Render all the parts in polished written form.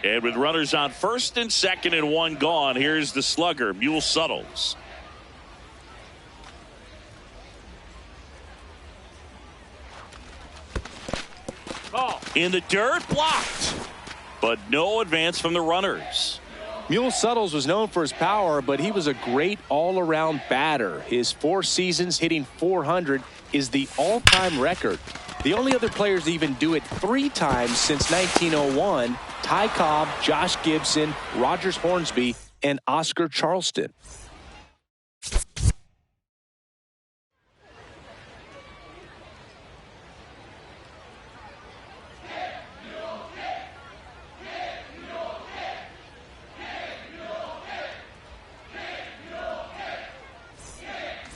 And with runners on first and second and one gone, here's the slugger, Mule Suttles. In the dirt, blocked. But no advance from the runners. Mule Suttles was known for his power, but he was a great all-around batter. His 4 seasons hitting 400 is the all-time record. The only other players to even do it 3 times since 1901, Ty Cobb, Josh Gibson, Rogers Hornsby, and Oscar Charleston.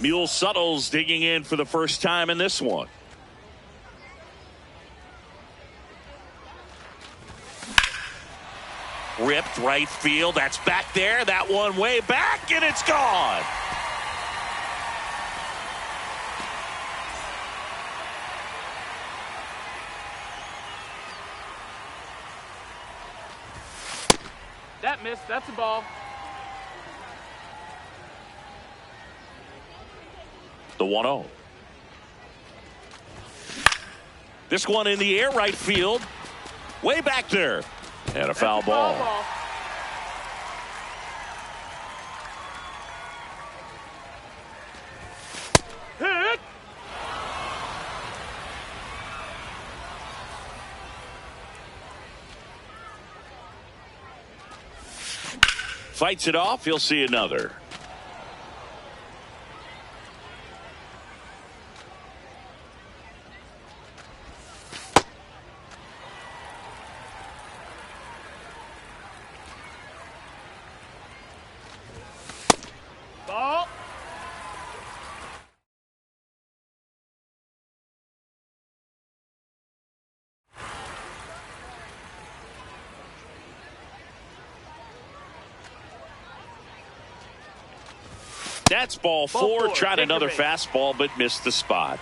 Mule Suttles digging in for the first time in this one. Ripped right field. That's back there. That one way back, and it's gone. That missed. That's a ball. The 1-0. This one in the air, right field. Way back there. And a foul ball. Hit. Fights it off. He'll see another. Ball. That's ball four. Tried another fastball, but missed the spot.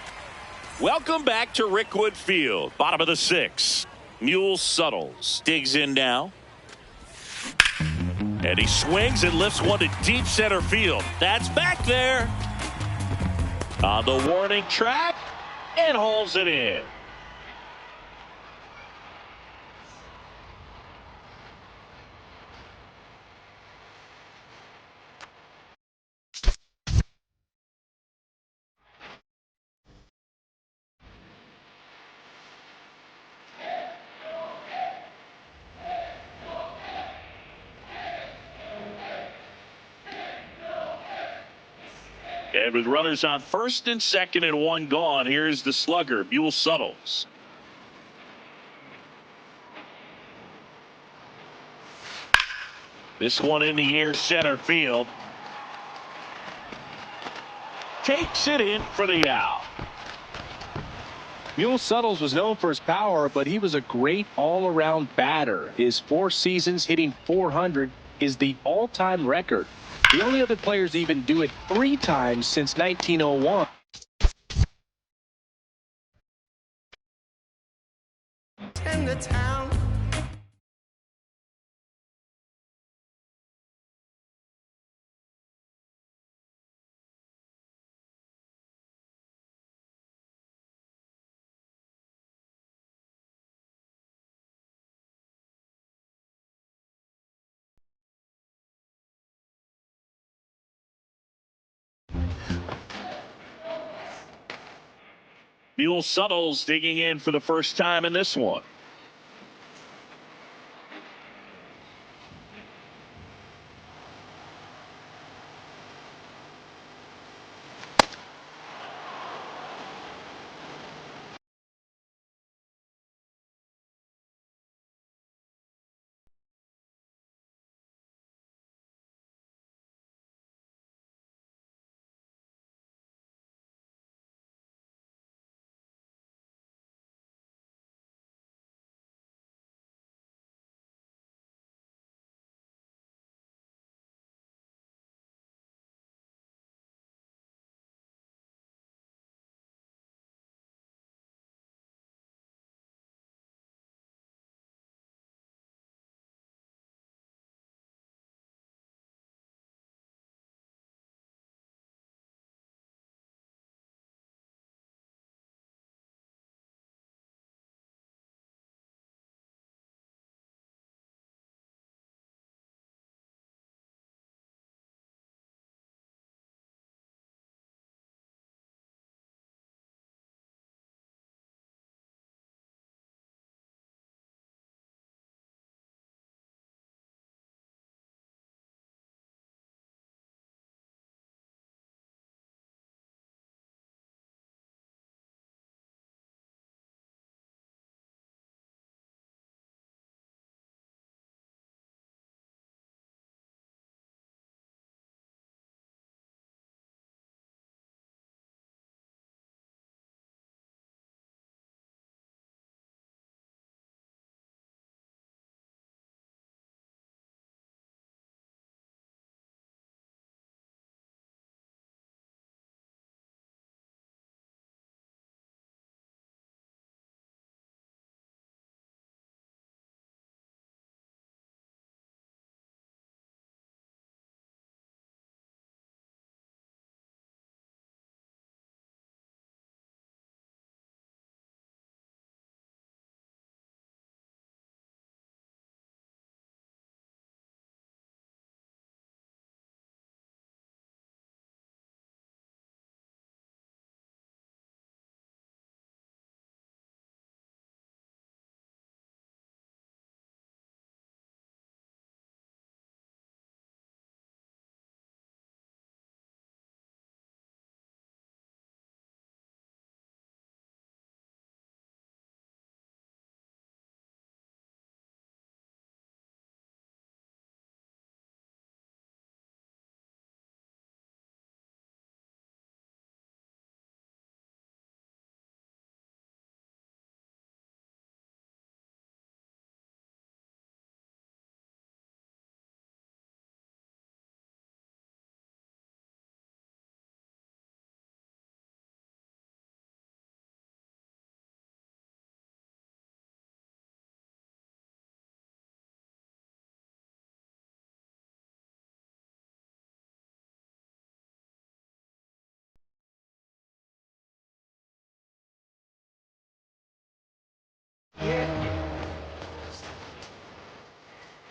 Welcome back to Rickwood Field. Bottom of the 6th. Mule Suttles digs in now. And he swings and lifts one to deep center field. That's back there. On the warning track. And hauls it in. And with runners on first and second and one gone, here's the slugger, Mule Suttles. This one in the air, center field. Takes it in for the out. Mule Suttles was known for his power, but he was a great all-around batter. His 4 seasons hitting 400 is the all-time record. The only other players to even do it 3 times since 1901. In the town. Mule Suttles digging in for the first time in this one.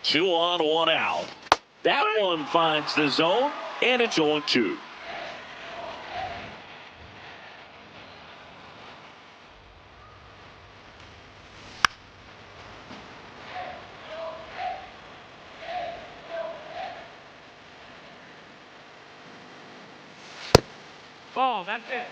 2 on, 1 out. That one finds the zone, and it's 0-2. Ball, that's it.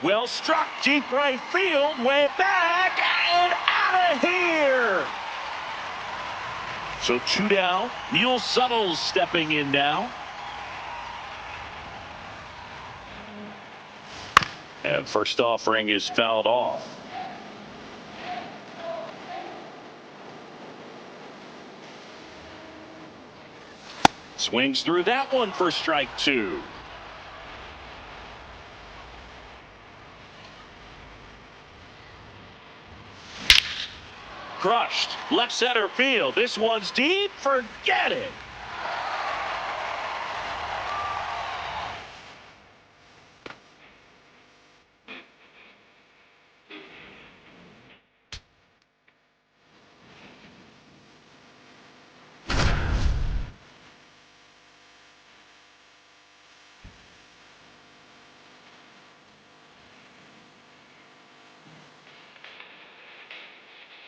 Well struck, deep right field, way back, and out of here. So 2 down. Neil Suttles stepping in now. And first offering is fouled off. Swings through that one for strike 2. Crushed. Left center field. This one's deep. Forget it.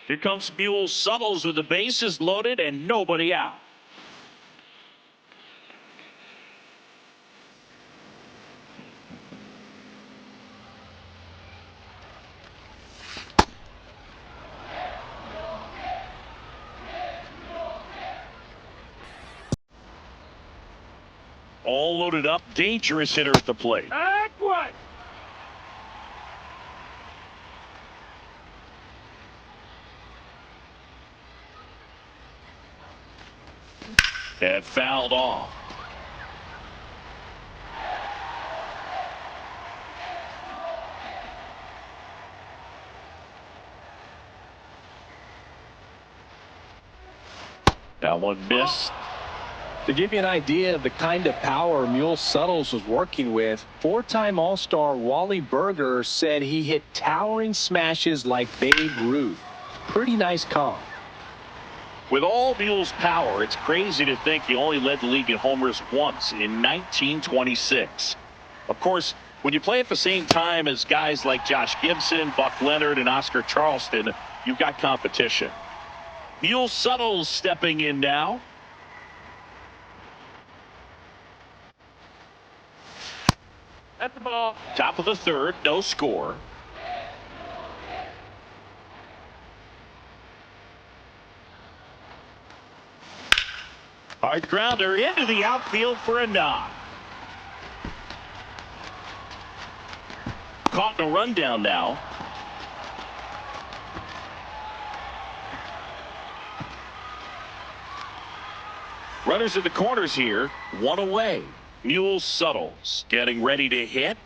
Here comes Mule Suttles with the bases loaded and nobody out. All loaded up, dangerous hitter at the plate. Act what? And fouled off. That one missed. To give you an idea of the kind of power Mule Suttles was working with, 4-time All-Star Wally Berger said he hit towering smashes like Babe Ruth. Pretty nice comp. With all Mule's power, it's crazy to think he only led the league in homers once in 1926. Of course, when you play at the same time as guys like Josh Gibson, Buck Leonard, and Oscar Charleston, you've got competition. Mule Suttles stepping in now. That's the ball. Top of the third, no score. Hard grounder into the outfield for a knock. Caught in a rundown now. Runners at the corners here, 1 away. Mule Suttles getting ready to hit.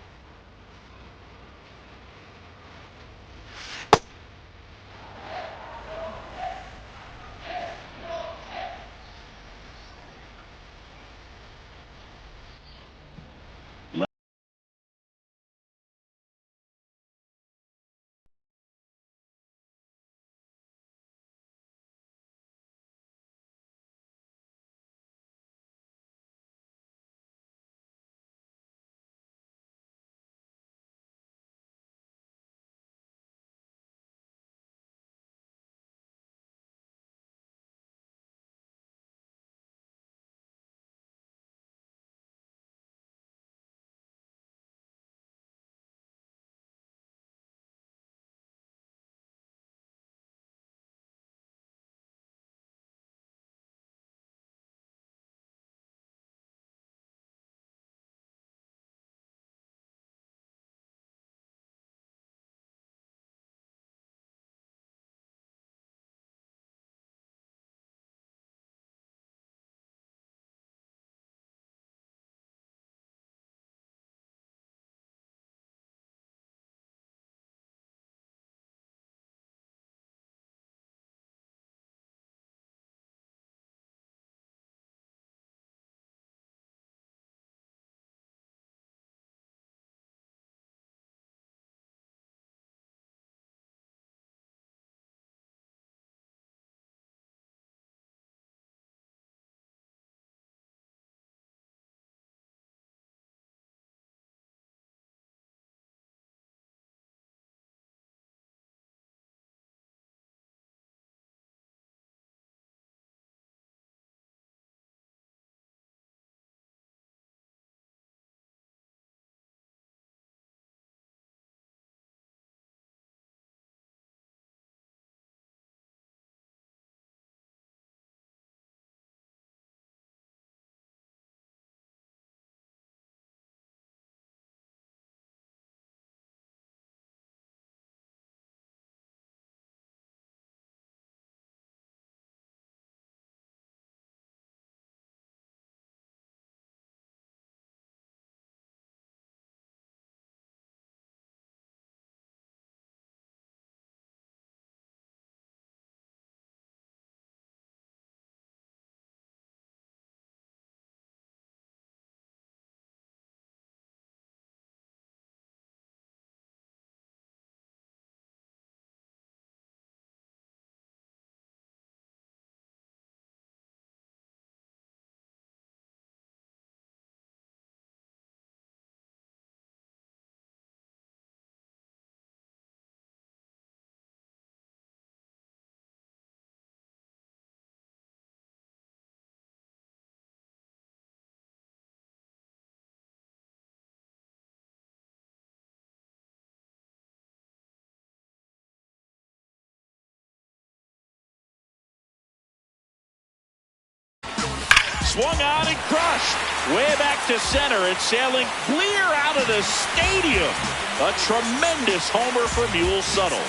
swung on and crushed. Way back to center and sailing clear out of the stadium. A tremendous homer for Mule Suttles.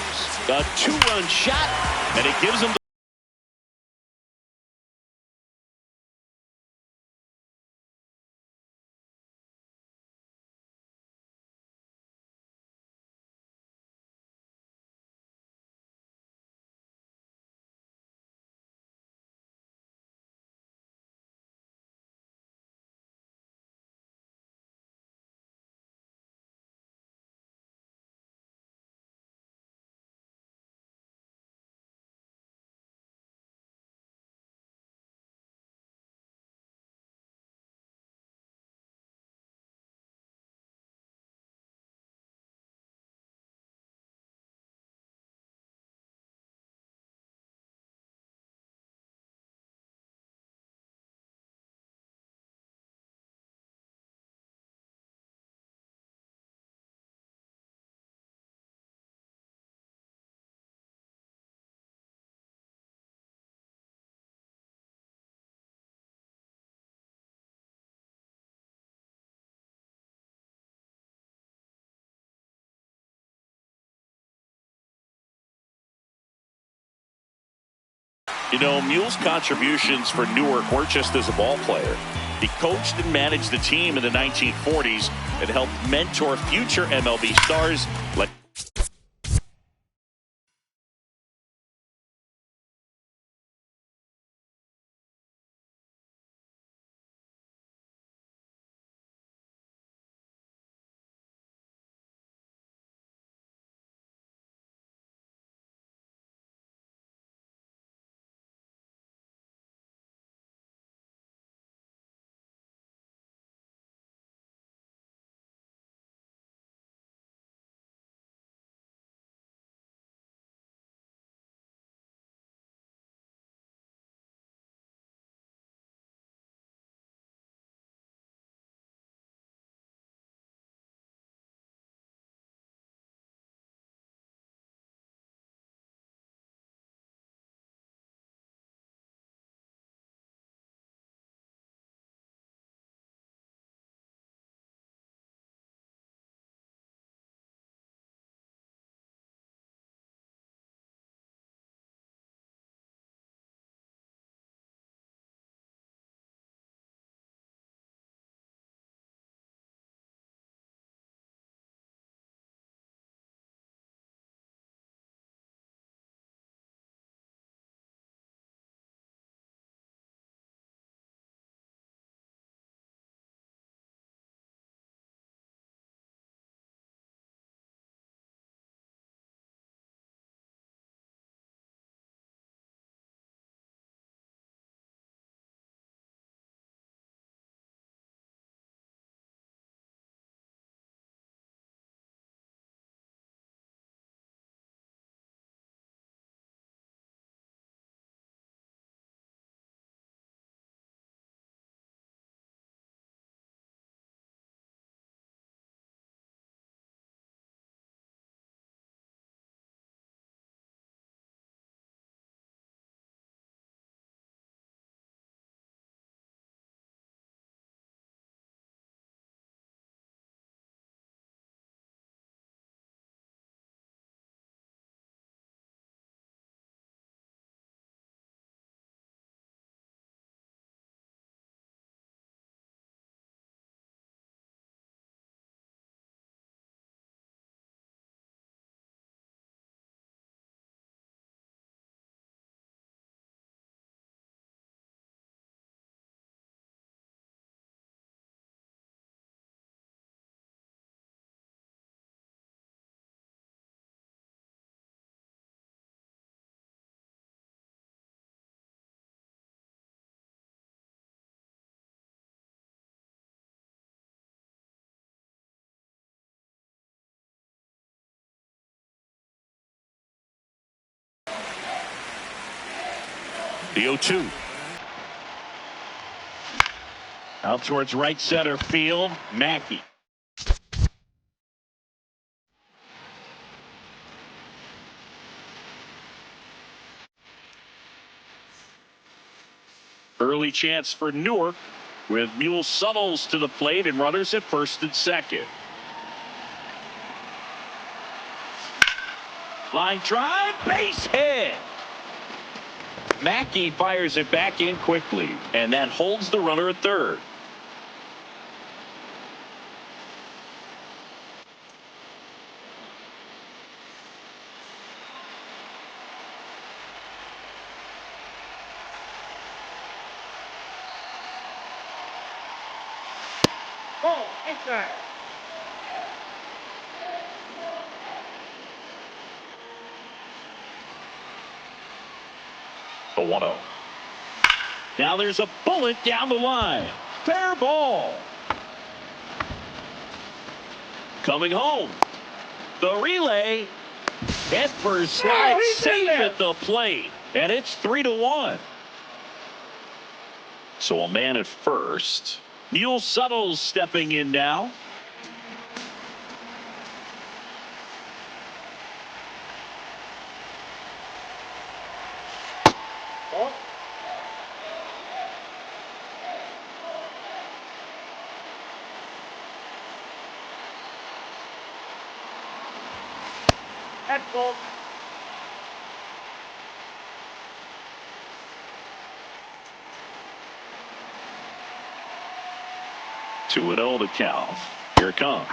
A two-run shot, and it gives him Mule's contributions for Newark weren't just as a ball player. He coached and managed the team in the 1940s and helped mentor future MLB stars like the 0-2. Out towards right center field, Mackey. Early early chance for Newark with Mule Suttles to the plate and runners at first and second. Line drive, base hit. Mackey fires it back in quickly, and that holds the runner at third. Ball. Inside. The 1-0. Now there's a bullet down the line. Fair ball. Coming home. The relay. Head first slide, safe at the plate. And it's 3-1. So a man at first. Mule Suttles stepping in now. At ball. Two and 0 to count. Here it comes.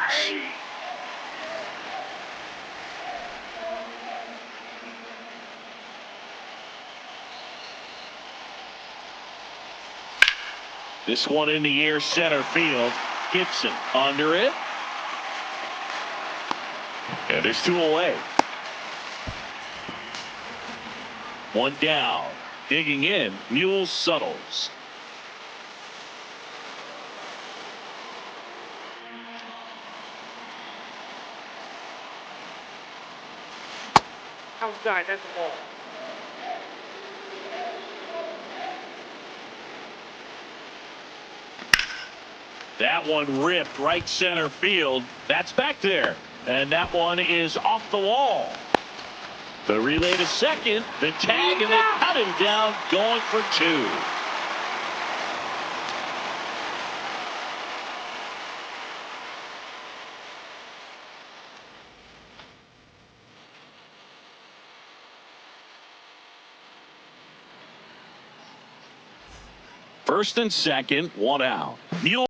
This one in the air, center field. Gibson under it. And there's two away. One down. Digging in, Mule Suttles. Outside. That's the ball. That one ripped right center field. That's back there. And that one is off the wall. The relay to second. The tag, and they cut him down, going for two. First and second, one out. Mule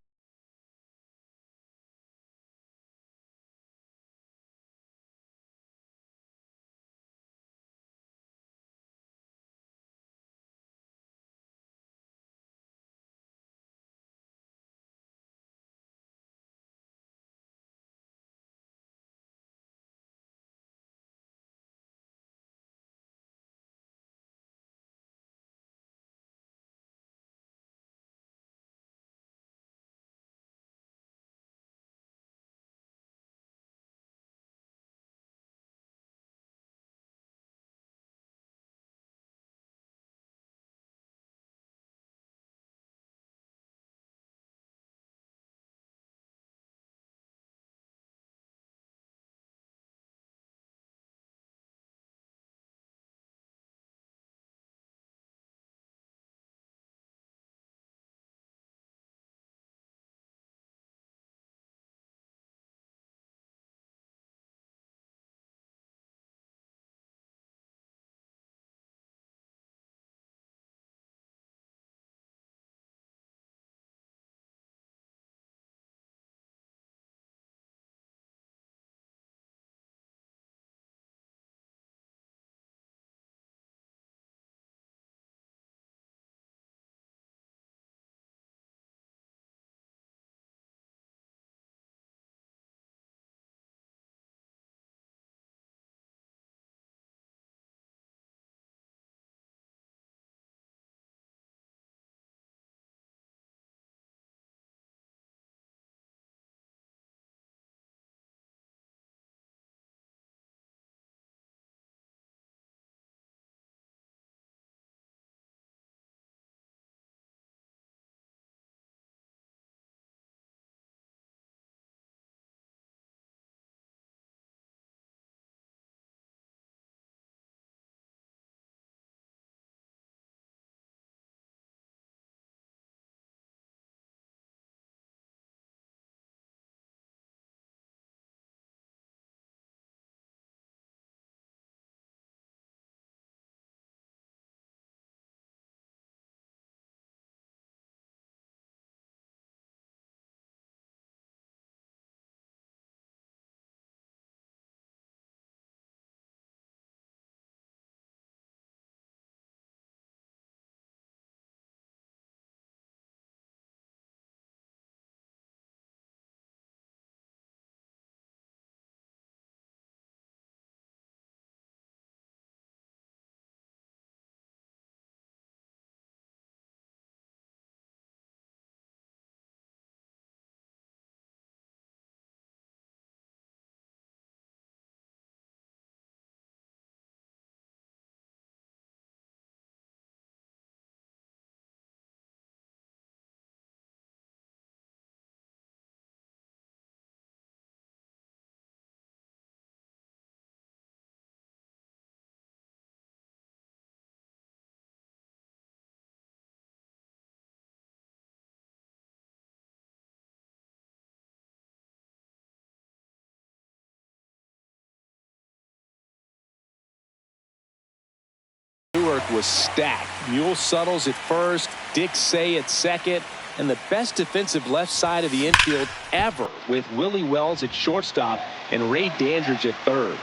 Newark was stacked. Mule Suttles at first, Dick Say at second, and the best defensive left side of the infield ever with Willie Wells at shortstop and Ray Dandridge at third.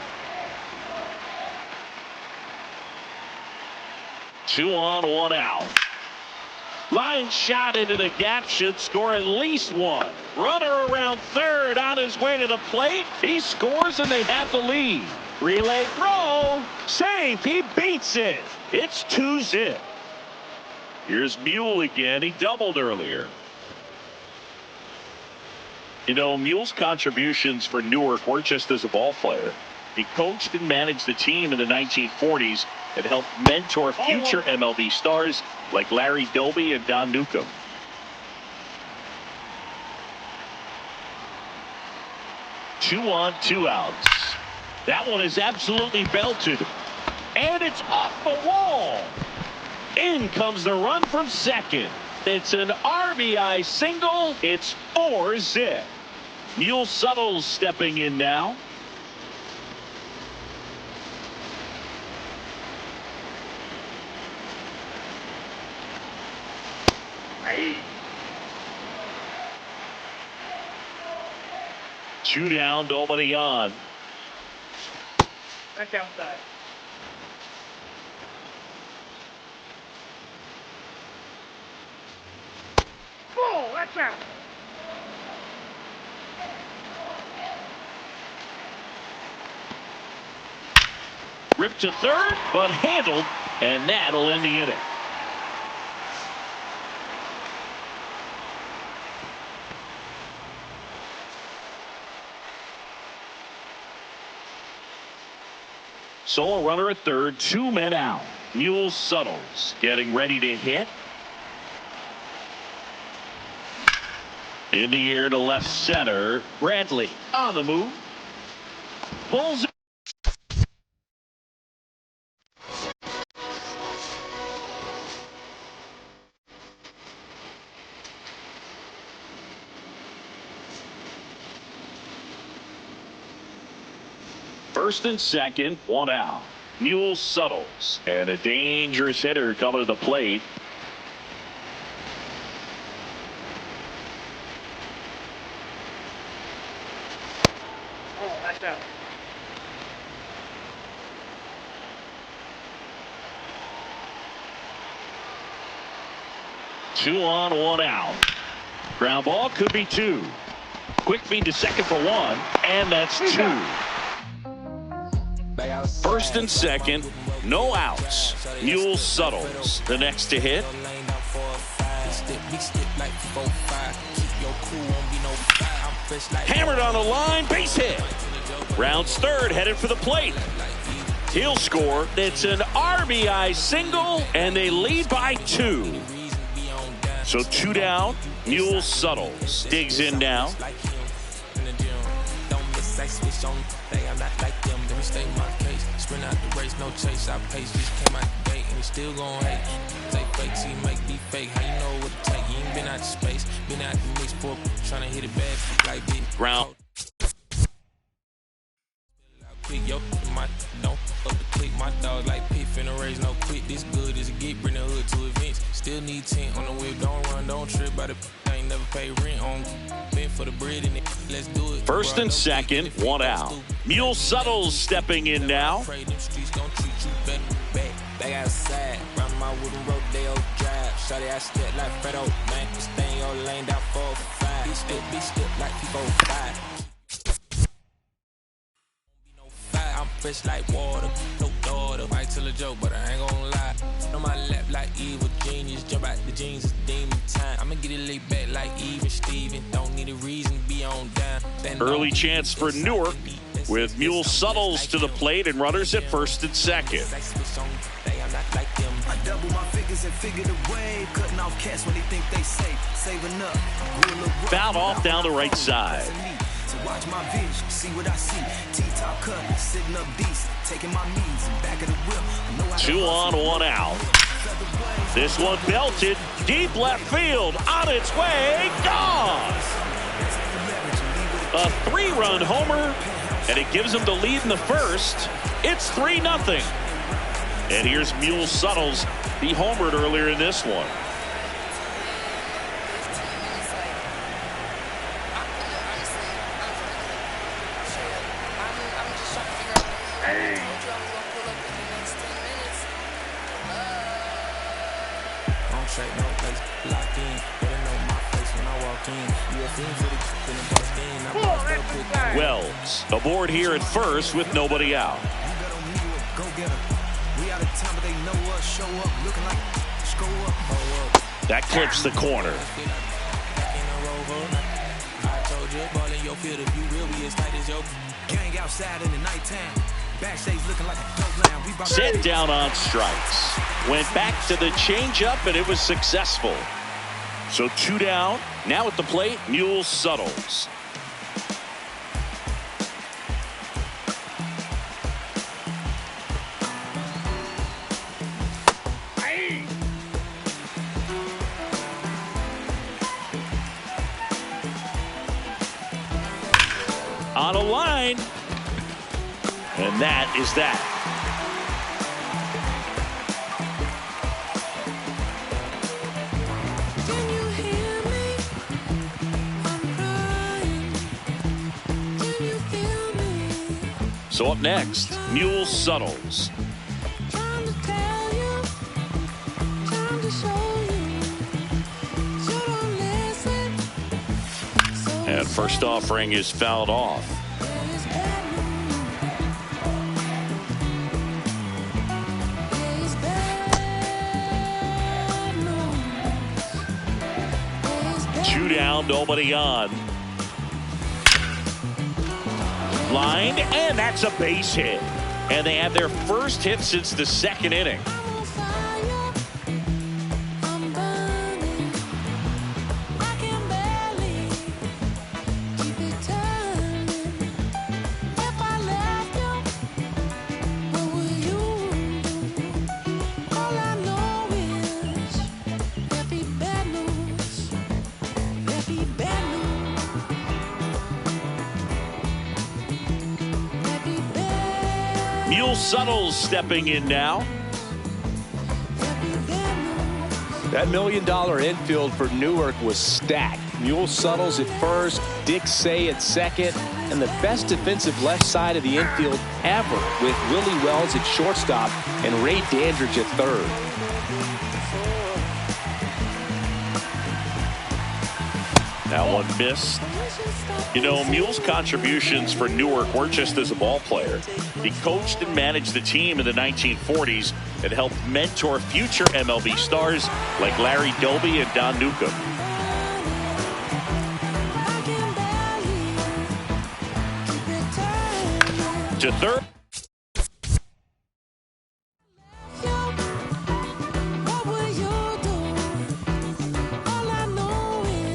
2 on, 1 out. Line shot into the gap should score at least one. Runner around third on his way to the plate. He scores and they have the lead. Relay throw. Safe. He beats it. It's 2-zip. Here's Mule again. He doubled earlier. You know, Mule's contributions for Newark weren't just as a ball player. He coached and managed the team in the 1940s and helped mentor future MLB stars like Larry Doby and Don Newcomb. Two on, 2 outs. That one is absolutely belted. And it's off the wall. In comes the run from second. It's an RBI single. It's 4-zip. Mule Suttles stepping in now. Two down, nobody on. That's outside. Ball, that's out. Ripped to third, but handled, and that'll end the inning. So a runner at third, 2 men out. Mule Suttles getting ready to hit. In the air to left center. Bradley on the move. Pulls it. First and second, 1 out. Mule Suttles and a dangerous hitter coming to the plate. Oh, that's out. Two on, 1 out. Ground ball could be 2. Quick feed to second for 1, and that's 2. First and second, no outs. Mule Suttles the next to hit. Hammered on the line, base hit. Rounds third, headed for the plate. He'll score. It's an RBI single, and they lead by 2. So 2 down. Mule Suttles digs in now. State my case, sprint out the race, no chase. I pace, just came out the gate, and he still gon' hate. Take fakes, he make me fake. How you know what to take? You ain't been out the space, been out the mix, poor trying to hit it bad like this. Ground. Yo, my don't up the click, my dog like pit finna raise no quit. This good as a get, bring the hood to events. Still need tent on the whip, don't run, don't trip by the ain't never pay rent on. Been for the bread and it, let's do it. First and second, 1 out. Mule Suttles stepping in now. Back outside, round my wooden rodeo drive. Shawty, I step like Fredo, man. Stay in your lane down 4-5. Be still like people 5. I'm fresh like water, no daughter. Might tell a joke, but I ain't gonna lie. On my lap like evil genius, jump out the jeans, it's demon time. I'ma get it laid back like even Steven. Don't need a reason to be on down. Early chance for Newark with Mule Suttles to the plate and runners at first and second. I double my figures and figure the way, cutting off cash when they think they safe, saving up. Fouled off down the right side. Watch my vision, see what I see. T-top cut, sitting up decent, taking my knees and back of the whip. 2 on, 1 out. This one belted deep left field, on its way, gone. A 3-run homer, and it gives them the lead in the first. It's 3-0. And here's Mule Suttles. He homered earlier in this one. Wells aboard here at first with nobody out. That clips the corner. Set down on strikes. Went back to the changeup and it was successful. So 2 down. Now at the plate, Mule Suttles. On a line. And that is that. So up next, Mule Suttles. And first offering is fouled off. Two down, nobody on. Line, and that's a base hit. And they have their first hit since the second inning. Mule Suttles stepping in now. That $1 million infield for Newark was stacked. Mule Suttles at first, Dick Say at second, and the best defensive left side of the infield ever with Willie Wells at shortstop and Ray Dandridge at third. That one missed. You know, Mule's contributions for Newark weren't just as a ball player. He coached and managed the team in the 1940s and helped mentor future MLB stars like Larry Doby and Don Newcomb. To third.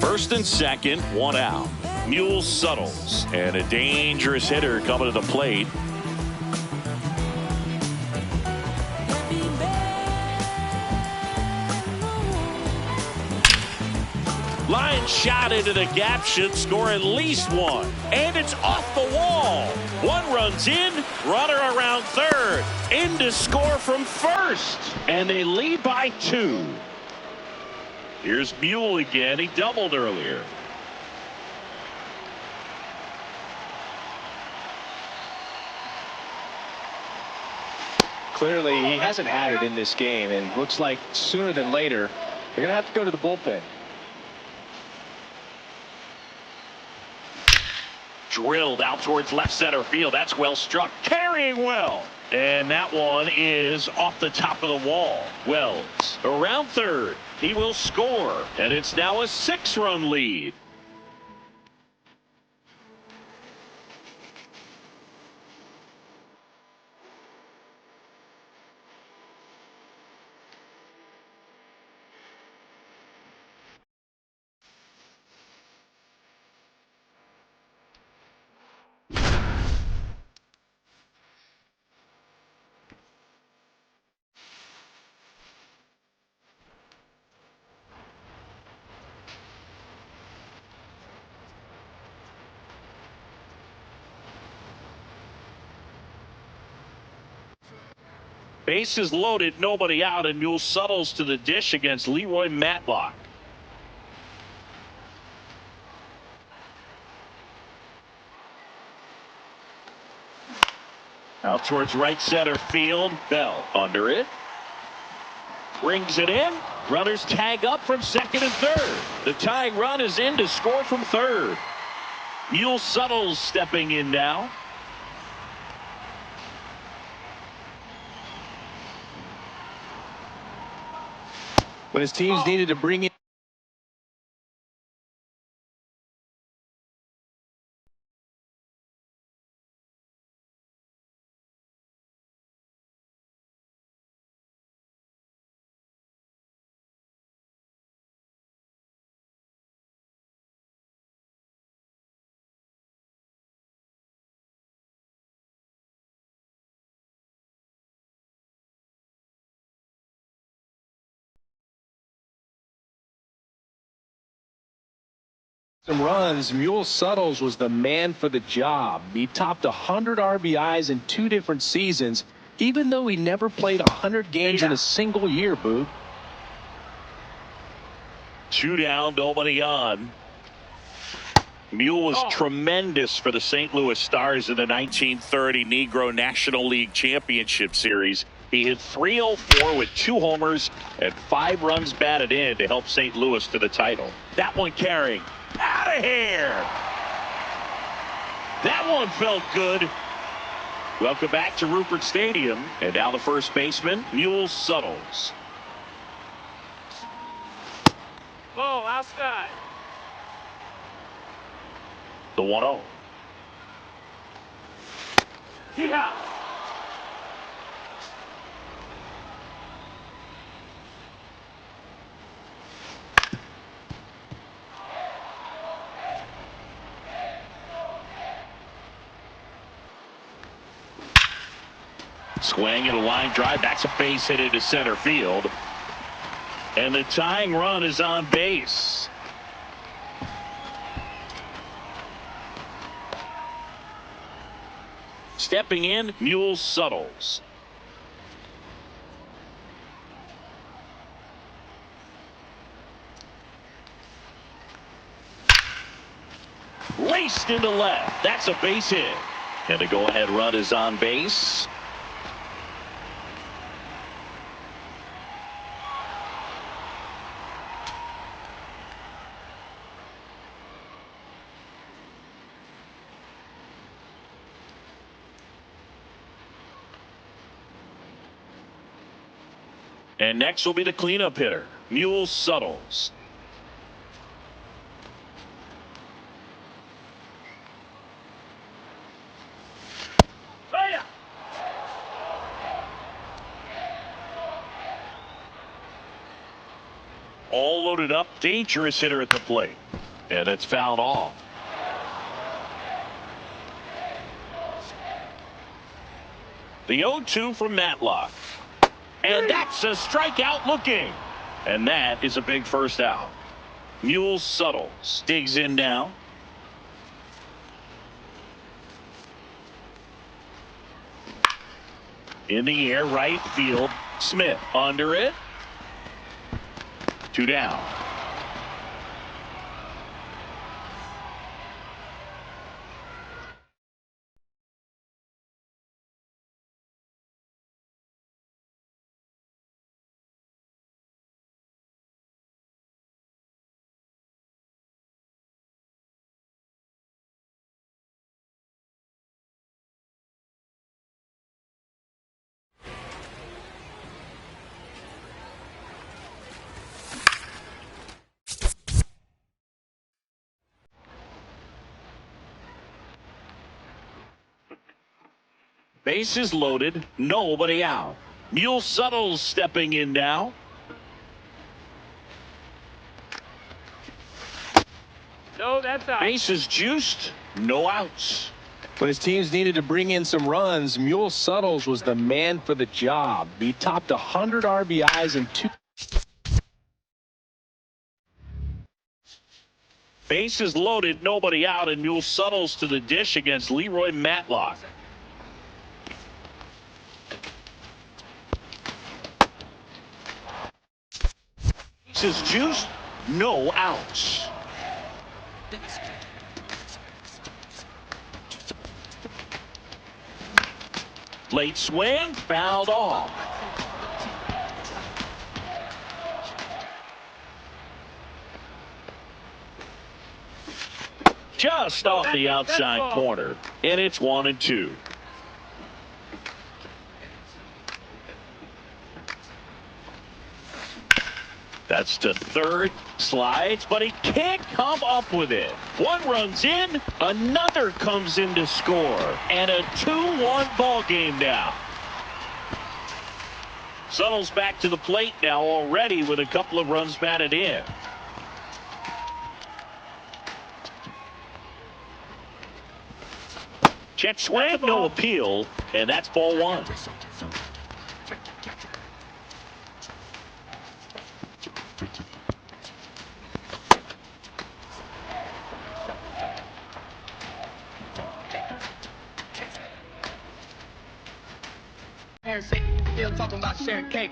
First and second, 1 out. Mule Suttles, and a dangerous hitter coming to the plate. Line shot into the gap, should score at least one. And it's off the wall. One runs in, runner around third. In to score from first. And they lead by 2. Here's Mule again. He doubled earlier. Clearly, he hasn't had it in this game, and looks like sooner than later, they're going to have to go to the bullpen. Drilled out towards left center field. That's well struck. Carrying well. And that one is off the top of the wall. Wells around third. He will score. And it's now a 6-run lead. Bases loaded, nobody out, and Mule Suttles to the dish against Leroy Matlock. Out towards right center field. Bell under it. Brings it in. Runners tag up from second and third. The tying run is in to score from third. Mule Suttles stepping in now. When his teams needed to bring in some runs, Mule Suttles was the man for the job. He topped 100 RBIs in 2 different seasons, even though he never played 100 games in a single year, Boo. 2 down, nobody on. Mule was tremendous for the St. Louis Stars in the 1930 Negro National League Championship Series. He hit .304 with 2 homers and 5 runs batted in to help St. Louis to the title. That one carrying. Out of here. That one felt good. Welcome back to Rupert Stadium. And now the first baseman, Mule Suttles. Ball outside. The 1-0. Yeah. Swing and a line drive. That's a base hit into center field. And the tying run is on base. Stepping in, Mule Suttles. Raced into left. That's a base hit. And the go-ahead run is on base. And next will be the cleanup hitter, Mule Suttles. All loaded up, dangerous hitter at the plate. And it's fouled off. The 0-2 from Matlock. And that's a strikeout looking. And that is a big first out. Mule Suttles digs in now. In the air, right field. Smith under it. 2 down. Bases loaded, nobody out. Mule Suttles stepping in now. No, that's out. Bases juiced, no outs. When his teams needed to bring in some runs, Mule Suttles was the man for the job. He topped 100 RBIs in 2. Bases loaded, nobody out, and Mule Suttles to the dish against Leroy Matlock. His juice, no outs. Late swing, fouled off. Just off the outside corner, and it's 1-2. That's to third, slides, but he can't come up with it. One runs in, another comes in to score, and a 2-1 ball game now. Suttle's back to the plate now already with a couple of runs batted in. Check swing, no appeal, and that's ball one. Still talking about sharing cake.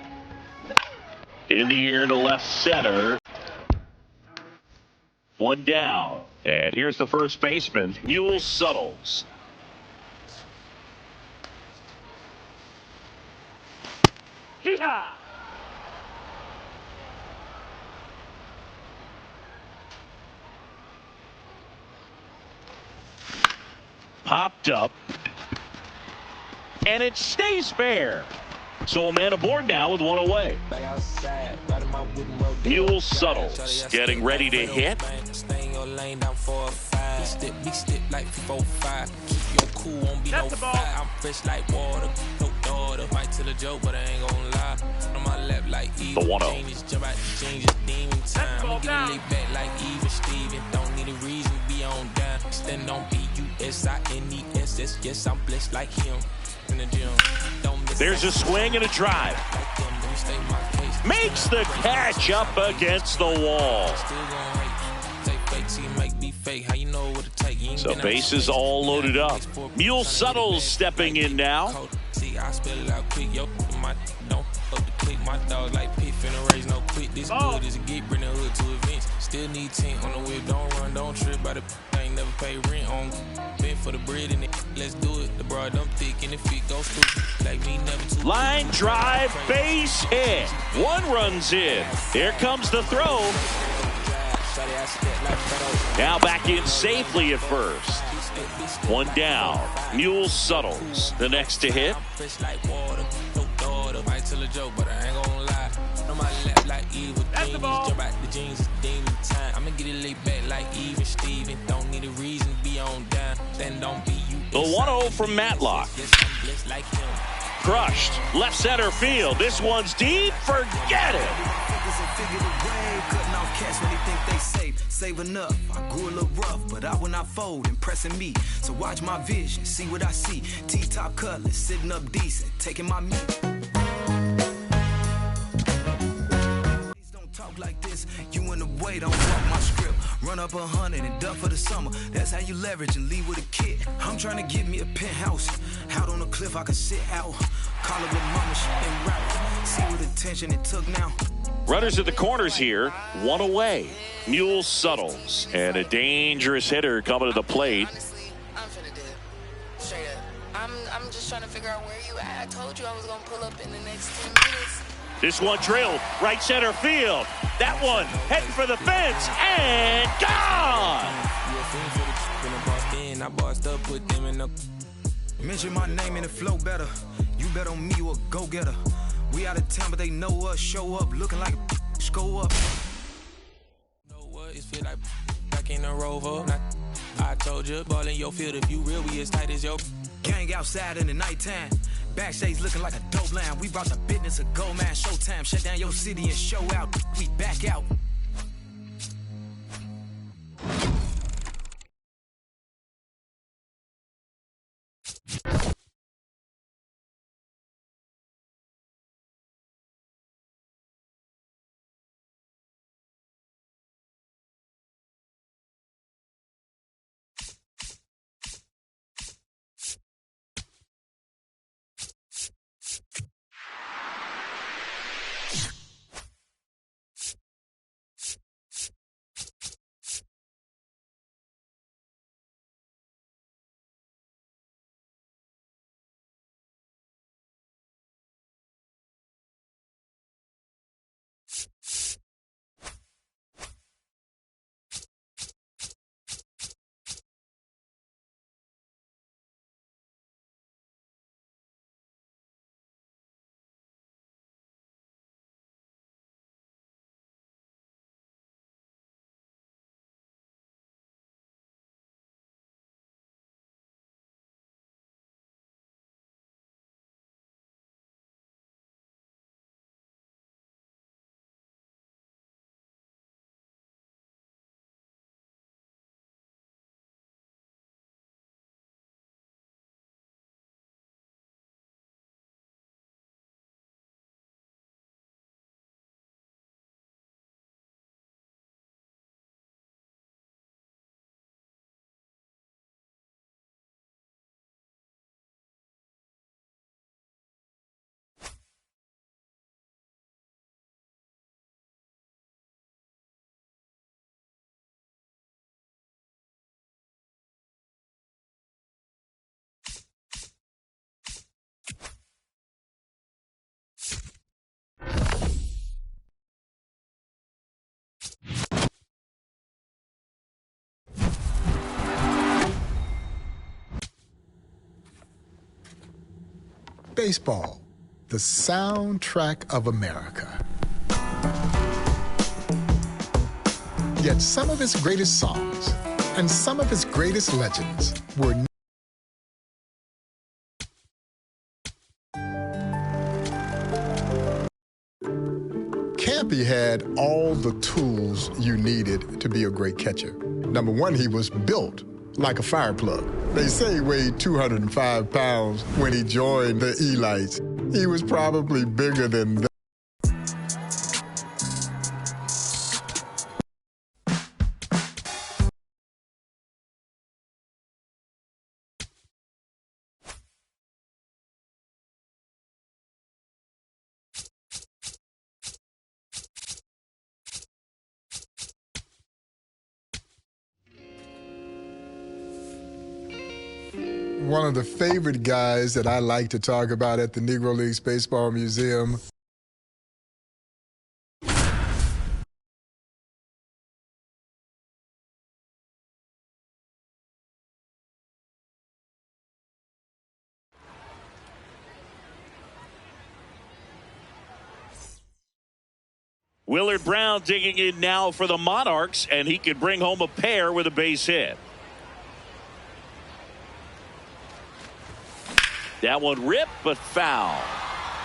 In the air to left center. One down. And here's the first baseman, Mule Suttles. Hee-haw! Popped up. And it stays fair. So a man aboard now with one away. Mule Suttles getting ready to hit. That's the ball. I'm fresh like water. No daughter. Might tell a joke, but I ain't gonna lie. On my lap like The 1-0. Jump out the changes, demon time. ball I'm down. getting laid back like even Steven. Don't need a reason to be on down. Stand on BUSINESS. Yes, I'm blessed like him. In the gym. Don't miss There's a swing and a drive. like them. Let me state my case. Makes the catch up against the wall. Still gon' hate. Take fake till you make me fake. How you know what to take? You ain't So been out bases space. all loaded up. Mule Suttles stepping in now. See, I spell it out quick, yo. My don't up the click. My dog like pit finna raise no quit. This good as a get, bring the hood to events. Still need tint on the whip. Don't run, don't trip by the ain't never pay rent on. Been for the bread and it. Let's do it. The broad dump thick and the feet go stupid. Like me never too. Line drive, base hit. One runs in. Here comes the throw. Now back in safely at first. One down. Mule Suttles, the next to hit. Fresh like water, no daughter. Might tell a joke, but I ain't gonna lie. On my lap like evil That's the ball. Jump out the jeans, it's demon time. I'ma get it laid back like even Steven. Don't need a reason to be on down. Then don't be you. The 1-0 from Matlock. Yes, I'm blessed like him. Crushed. Left center field. This one's deep. Forget it. Cutting off cash when they think they safe. Save enough. I grew a little rough, but I will not fold. Impressing me. So watch my vision. See what I see. T-top cutlass. Sitting up decent. Taking my meat. Please don't talk like this. You in the way. Don't walk my script. Run up 100 and duck for the summer. That's how you leverage and leave with a kid. I'm trying to get me a penthouse. Out on a cliff I can sit out. Call it with mama. She been route. See what attention it took now. Runners at the corners here. One away. Mule Suttles. And a dangerous hitter coming to the plate. Honestly, I'm finna dip. Straight up. I'm just trying to figure out where you at. I told you I was gonna pull up in the next 10 minutes. This one drilled. Right center field. That one heading for the fence. And gone. I bossed up, put them in the. Mention my name and it flow better. You bet on me, you a go-getter. We out of town, but they know us. Show up, looking like a go up. Know what? It feel like back in the Rover. I told you, ball in your field. If you real, we as tight as your gang outside in the nighttime. Backstage looking like a dope line. We brought the business a go, man. Showtime, shut down your city and show out. We back out. Baseball, the soundtrack of America. Yet some of its greatest songs and some of its greatest legends were Campy had all the tools you needed to be a great catcher. Number one, he was built like a fire plug. They say he weighed 205 pounds when he joined the Elites. He was probably bigger than that. One of the favorite guys that I like to talk about at the Negro Leagues Baseball Museum. Willard Brown digging in now for the Monarchs, and he could bring home a pair with a base hit. That one ripped, but foul.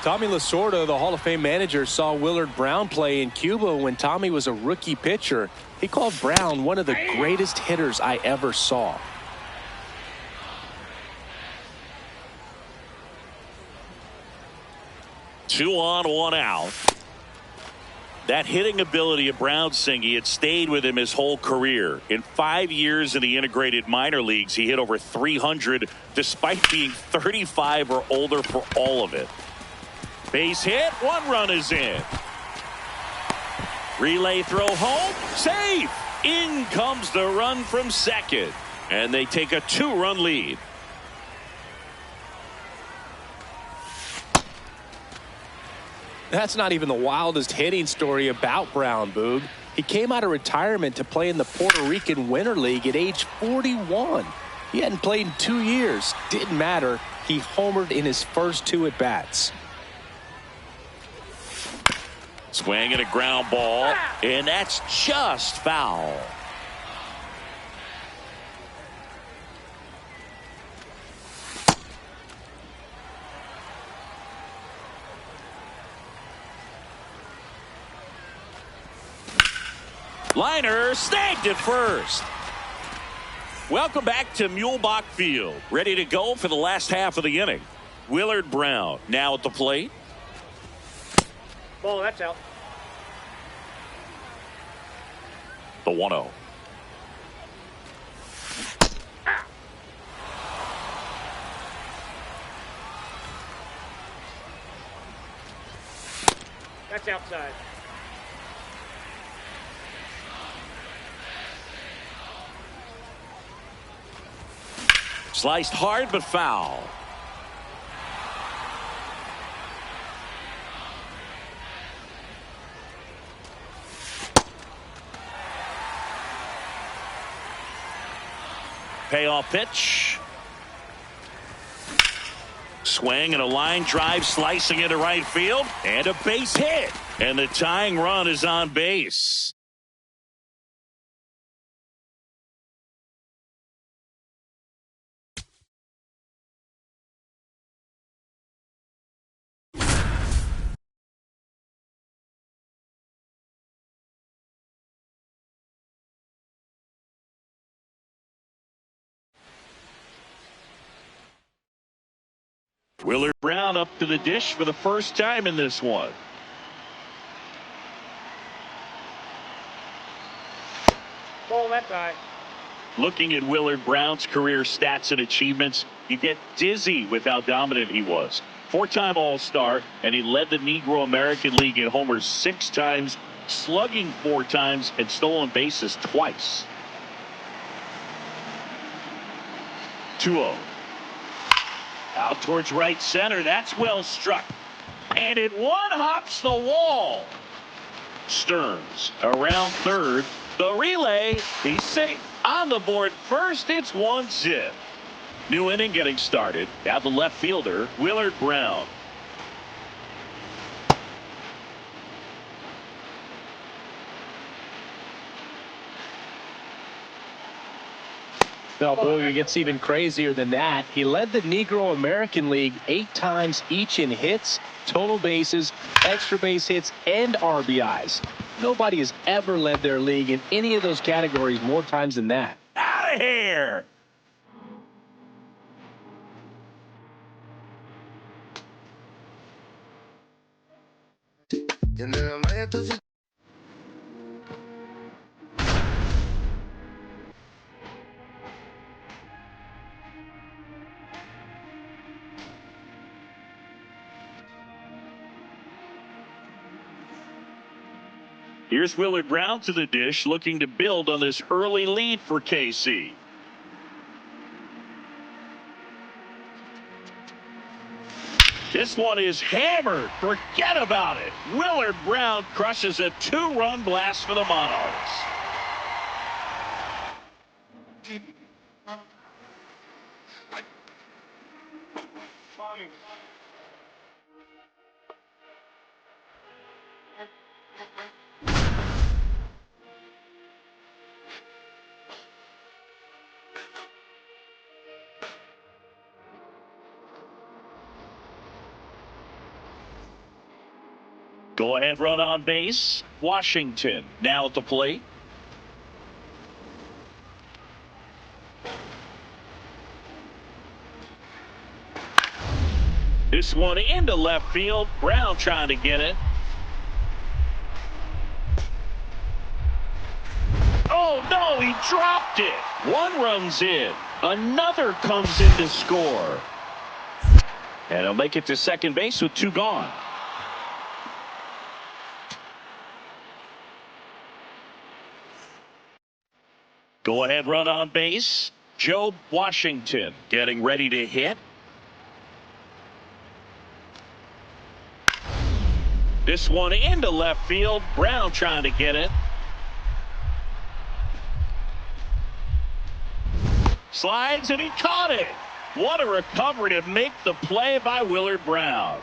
Tommy Lasorda, the Hall of Fame manager, saw Willard Brown play in Cuba when Tommy was a rookie pitcher. He called Brown one of the greatest hitters I ever saw. Two on, one out. That hitting ability of Brown, Singy, it stayed with him his whole career. In 5 years in the integrated minor leagues, he hit over 300 despite being 35 or older for all of it. Base hit, one run is in. Relay throw home, safe. In comes the run from second, and they take a 2-run lead. That's not even the wildest hitting story about Brown, Boog. He came out of retirement to play in the Puerto Rican Winter League at age 41. He hadn't played in 2 years. Didn't matter. He homered in his first 2 at-bats. Swing and a ground ball, and that's just foul. Liner snagged at first. Welcome back to Mulebach Field. Ready to go for the last half of the inning. Willard Brown now at the plate. Ball, that's out. The 1-0. That's outside. Sliced hard but foul. Payoff pitch. Swing and a line drive slicing into right field, and a base hit, and the tying run is on base. Willard Brown up to the dish for the first time in this one. Ball, that side. Looking at Willard Brown's career stats and achievements, you get dizzy with how dominant he was. 4-time All-Star, and he led the Negro American League in homers 6 times, slugging 4 times, and stolen bases twice. 2-0. Out towards right center. That's well struck. And it one-hops the wall. Stearns around third. The relay. He's safe on the board first. It's 1-0. New inning getting started. Now the left fielder, Willard Brown. Well, boy, it gets even crazier than that. He led the Negro American League 8 times each in hits, total bases, extra base hits, and RBIs. Nobody has ever led their league in any of those categories more times than that. Out of here! Here's Willard Brown to the dish, looking to build on this early lead for KC. This one is hammered. Forget about it. Willard Brown crushes a 2-run blast for the Monarchs. Go ahead, run on base. Washington now at the plate. This one into left field. Brown trying to get it. Oh, no, he dropped it. One runs in. Another comes in to score. And he'll make it to second base with 2 gone. Go ahead, run on base. Joe Washington getting ready to hit. This one into left field. Brown trying to get it. Slides and he caught it. What a recovery to make the play by Willard Brown.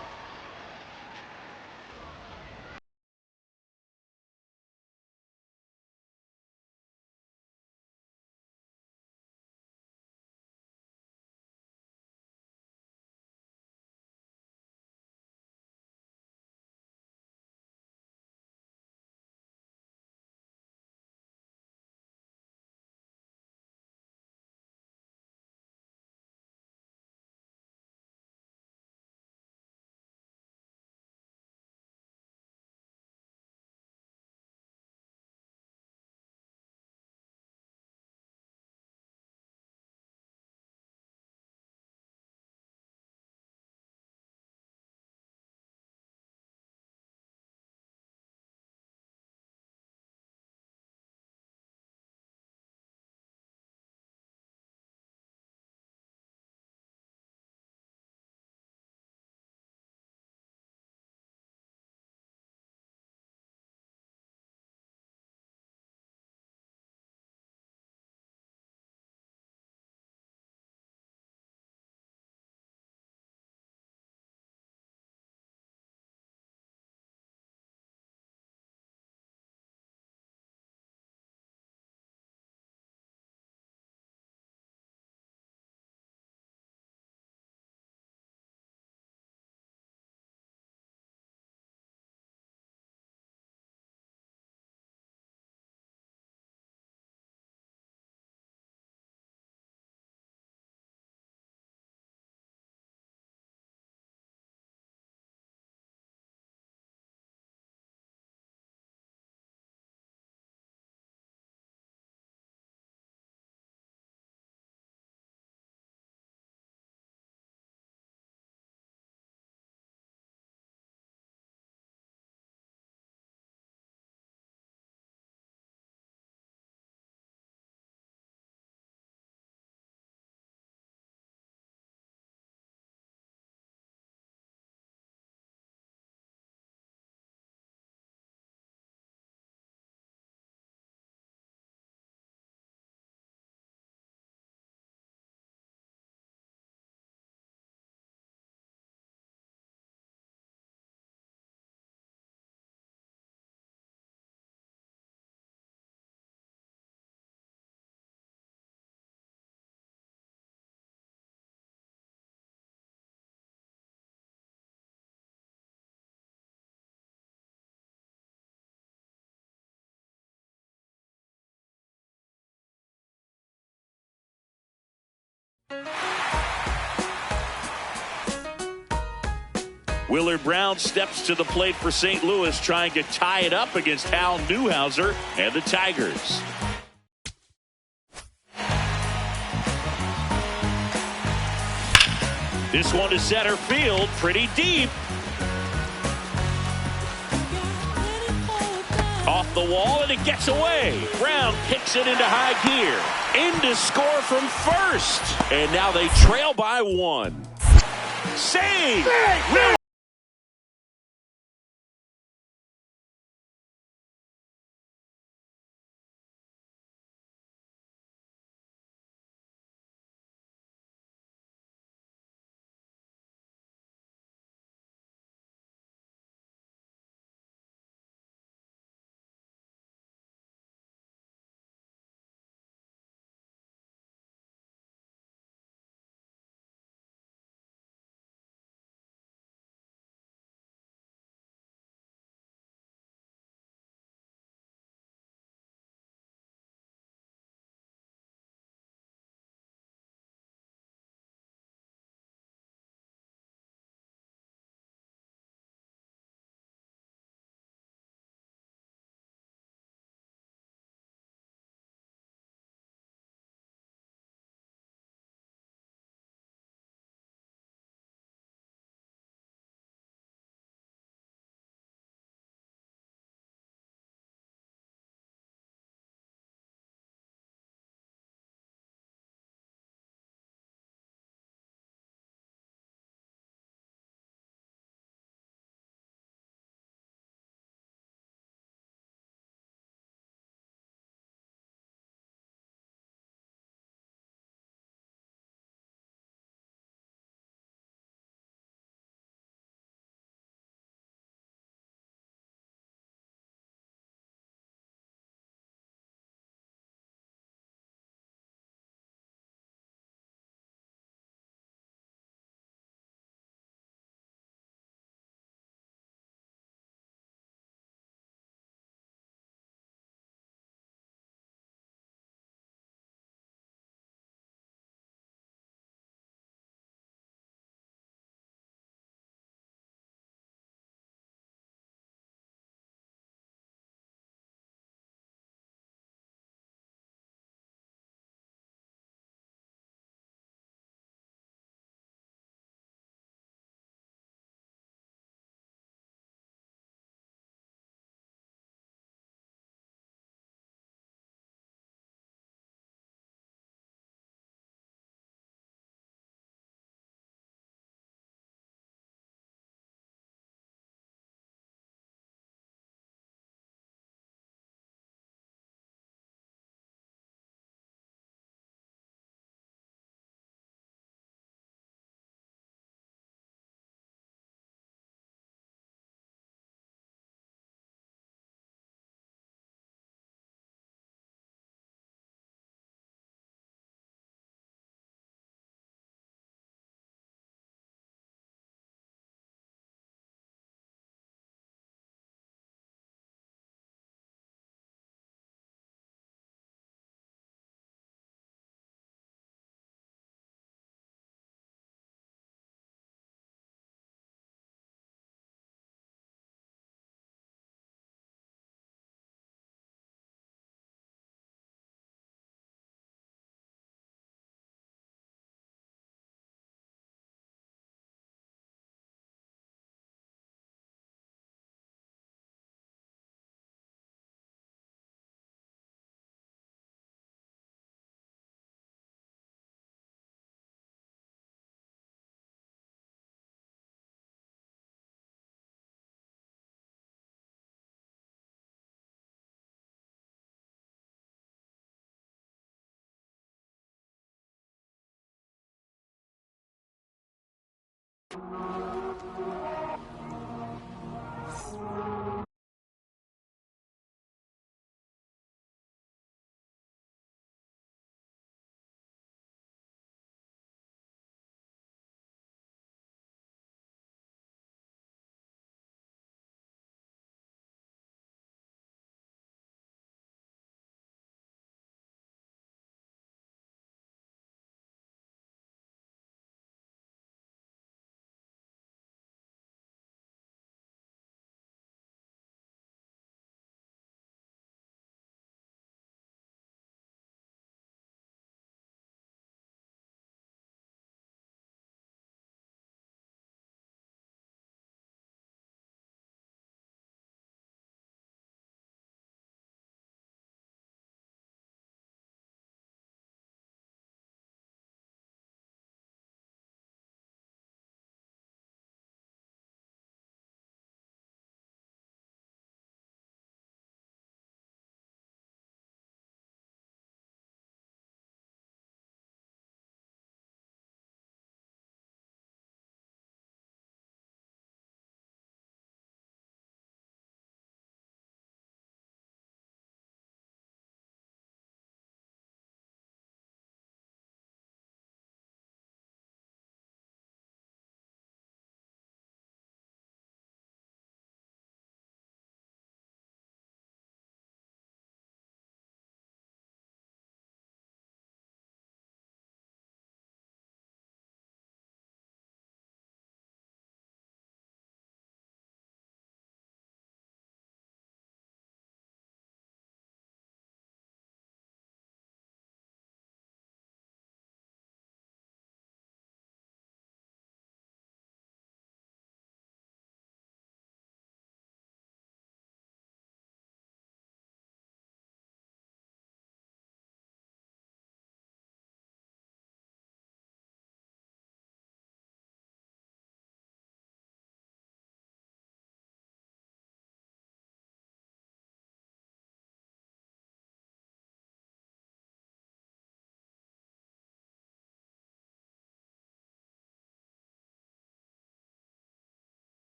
Willard Brown steps to the plate for St. Louis, trying to tie it up against Hal Newhouser and the Tigers. This one to center field, pretty deep. Off the wall, and it gets away. Brown kicks it into high gear. In to score from first. And now they trail by one. Save!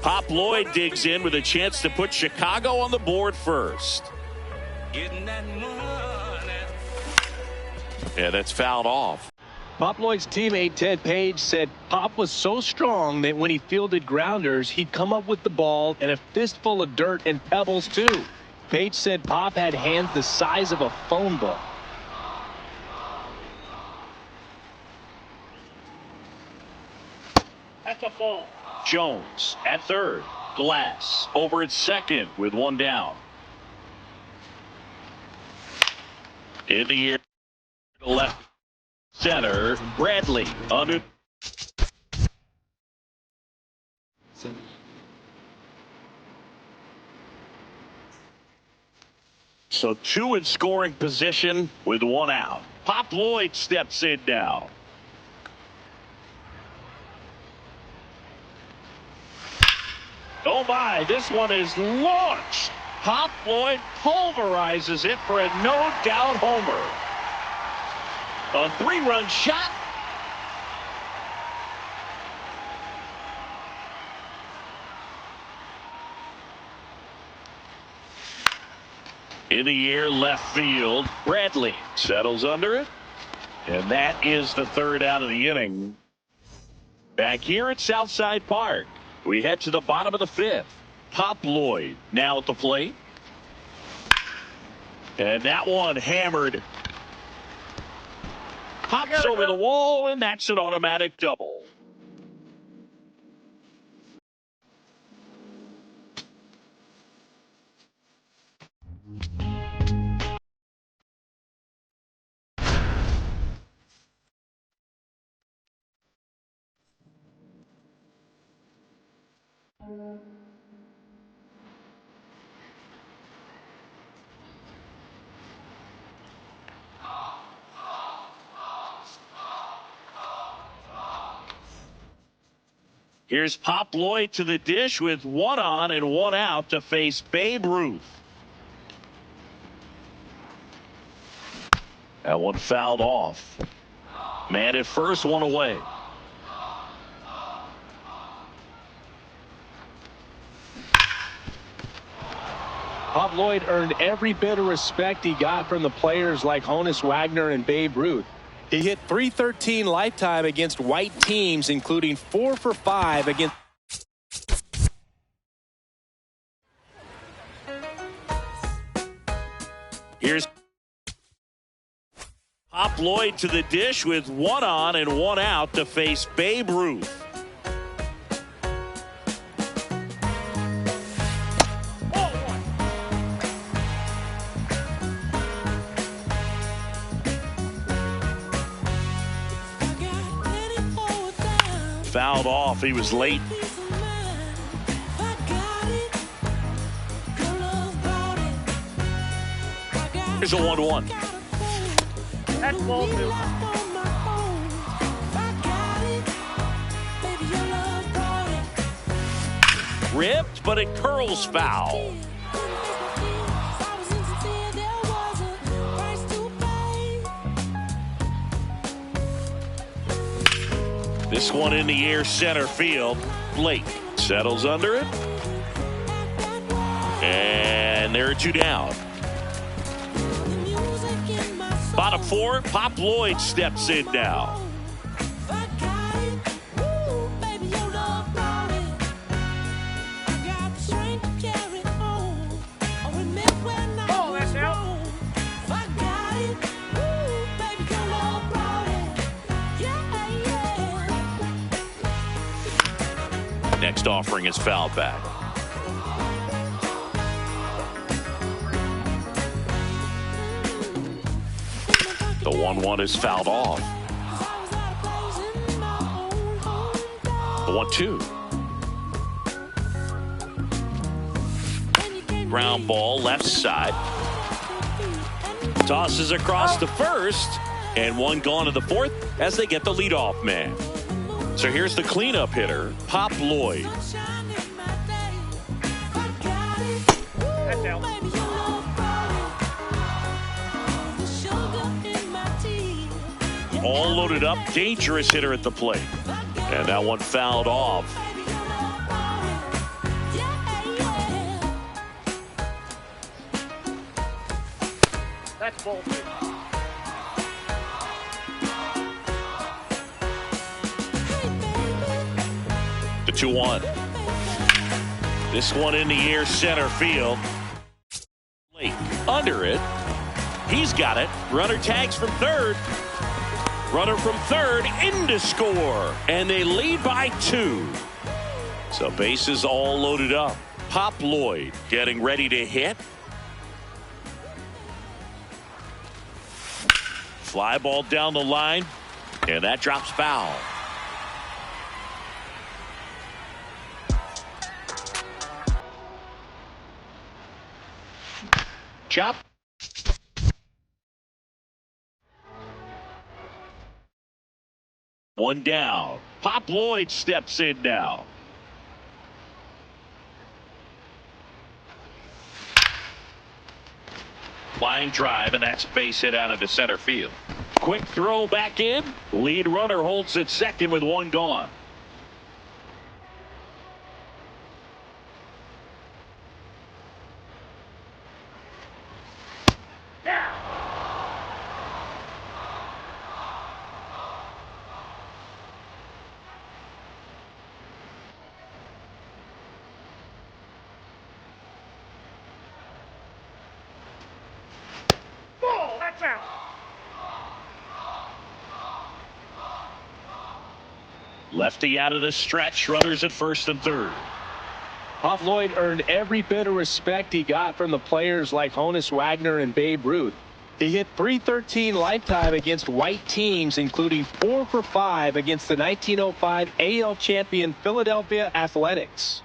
Pop Lloyd digs in with a chance to put Chicago on the board first. Getting that money. Yeah, that's fouled off. Pop Lloyd's teammate Ted Page said Pop was so strong that when he fielded grounders, he'd come up with the ball and a fistful of dirt and pebbles too. Page said Pop had hands the size of a phone book. That's a ball. Jones at third. Glass over at second with one down. In the air, left center, Bradley under. So two in scoring position with one out. Pop Lloyd steps in now. Oh my, this one is launched. Pop Lloyd pulverizes it for a no-doubt homer. A 3-run shot. In the air, left field. Bradley settles under it. And that is the third out of the inning. Back here at Southside Park, we head to the bottom of the fifth. Pop Lloyd now at the plate. And that one hammered. Pops over the wall, and that's an automatic double. Here's Pop Lloyd to the dish with one on and one out to face Babe Ruth. That one fouled off. Man at first, one away. Pop Lloyd earned every bit of respect he got from the players like Honus Wagner and Babe Ruth. He hit .313 lifetime against white teams, including 4 for 5 against. Here's Pop Lloyd to the dish with one on and one out to face Babe Ruth. Fouled off. He was late. Here's a 1-1. That's ball two. Ripped, but it curls foul. This one in the air, center field. Blake settles under it. And there are two down. Bottom four, Pop Lloyd steps in now. Oh, that's out. Next offering is fouled back. The 1-1 is fouled off. The 1-2. Ground ball, left side. Tosses across the first, and one gone to the fourth as they get the leadoff man. So here's the cleanup hitter, Pop Lloyd. That's out. All loaded up, dangerous hitter at the plate. And that one fouled off. That's ball 2. The 2-1. This one in the air, center field. Lake under it. He's got it. Runner tags from third. Runner from third in to score. And they lead by 2. So bases all loaded up. Pop Lloyd getting ready to hit. Fly ball down the line. And that drops foul. Chop. One down. Pop Lloyd steps in now. Line drive, and that's base hit out of the center field. Quick throw back in. Lead runner holds at second with 1 gone. Ball, that's out. Lefty out of the stretch. Runners at first and third. Pop Lloyd earned every bit of respect he got from the players like Honus Wagner and Babe Ruth. He hit .313 lifetime against white teams, including 4 for 5 against the 1905 AL champion Philadelphia Athletics.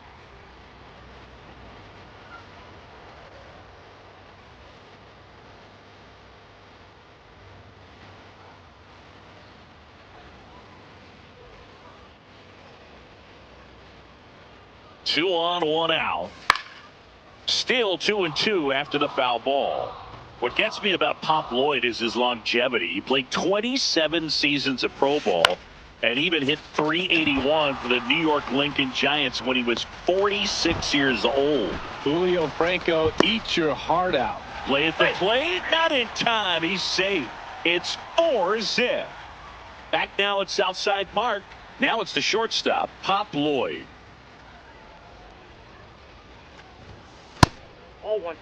Two on, 1 out. Still 2-2 after the foul ball. What gets me about Pop Lloyd is his longevity. He played 27 seasons of pro ball and even hit .381 for the New York Lincoln Giants when he was 46 years old. Julio Franco, eat your heart out. Play at the plate, not in time. He's safe. It's 4-zip. Back now at Southside Park. Now it's the shortstop, Pop Lloyd. All 1.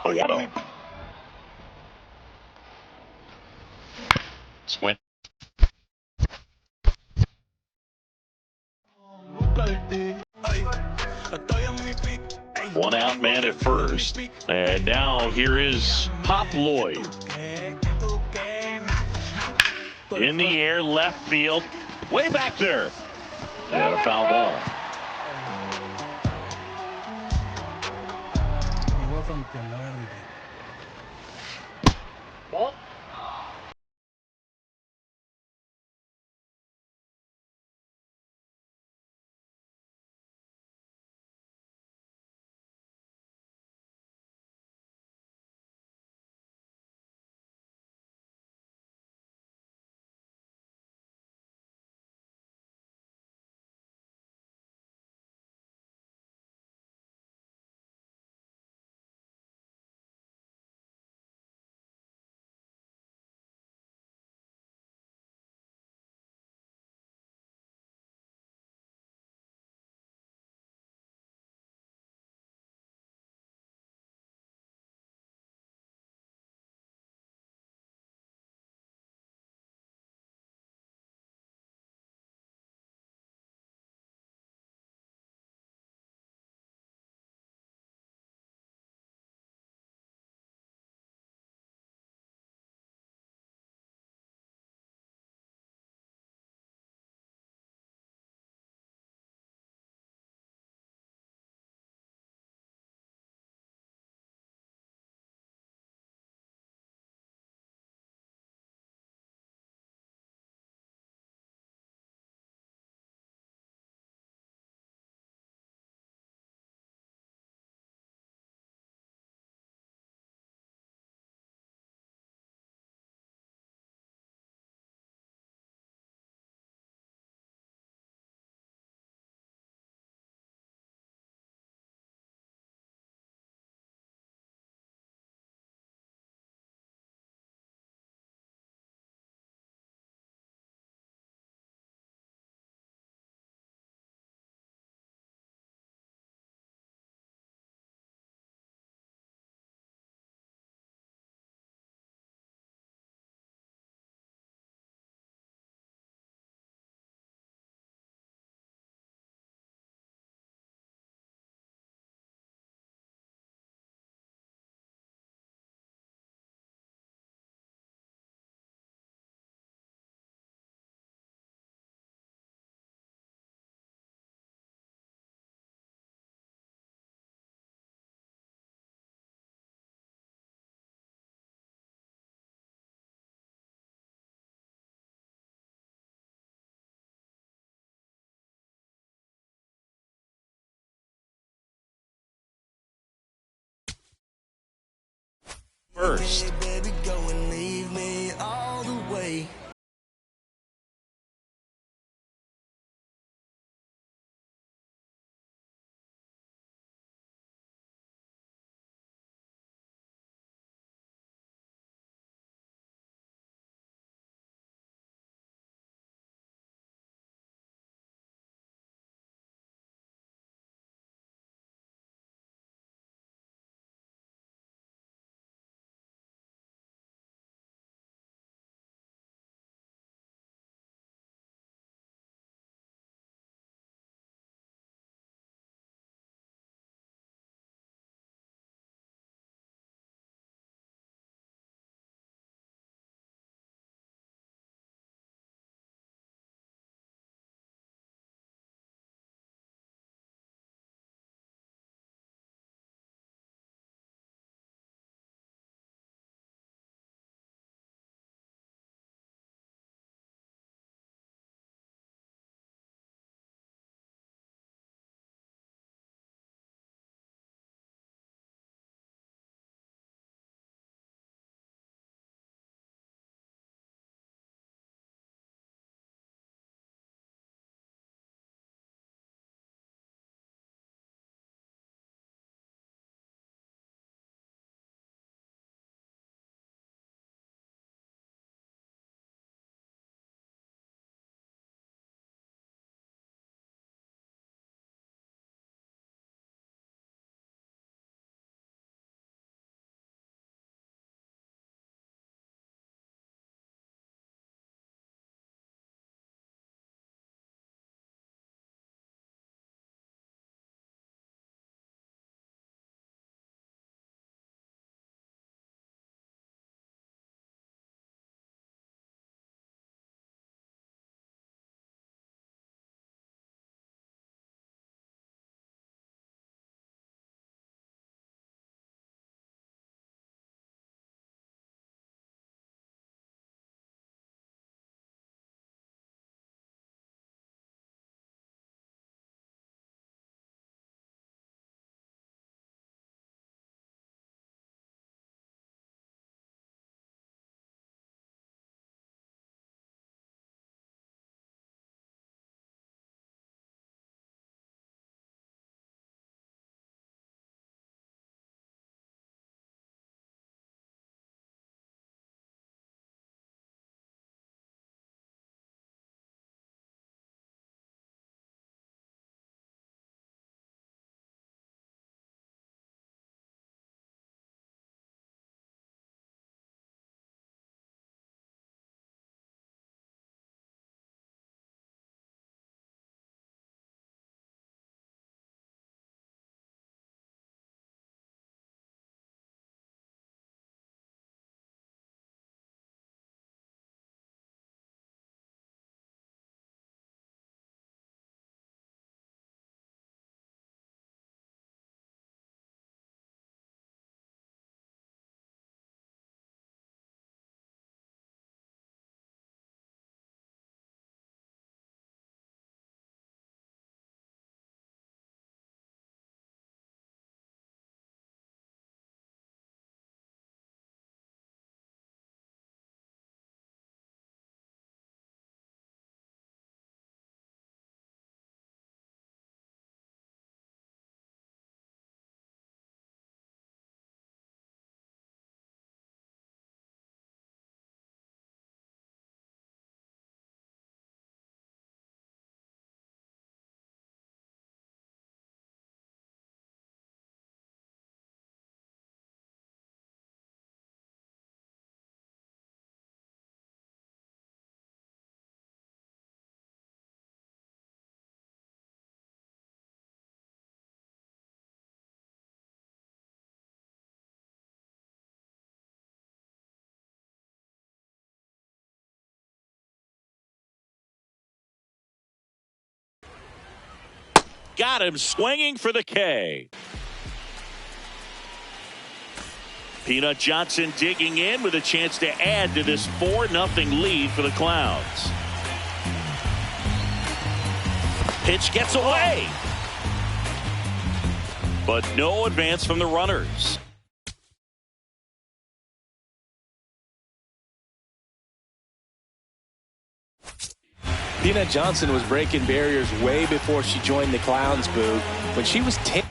Oh, Swing. One out man at first. And now here is Pop Lloyd. In the air, left field. Way back there. And a foul ball. Ball. first. Baby, go and leave me all the way. Got him swinging for the K. Peanut Johnson digging in with a chance to add to this 4-0 lead for the Clouds. Pitch gets away, but no advance from the runners. Peanut Johnson was breaking barriers way before she joined the Clowns, Boo. When she was 10.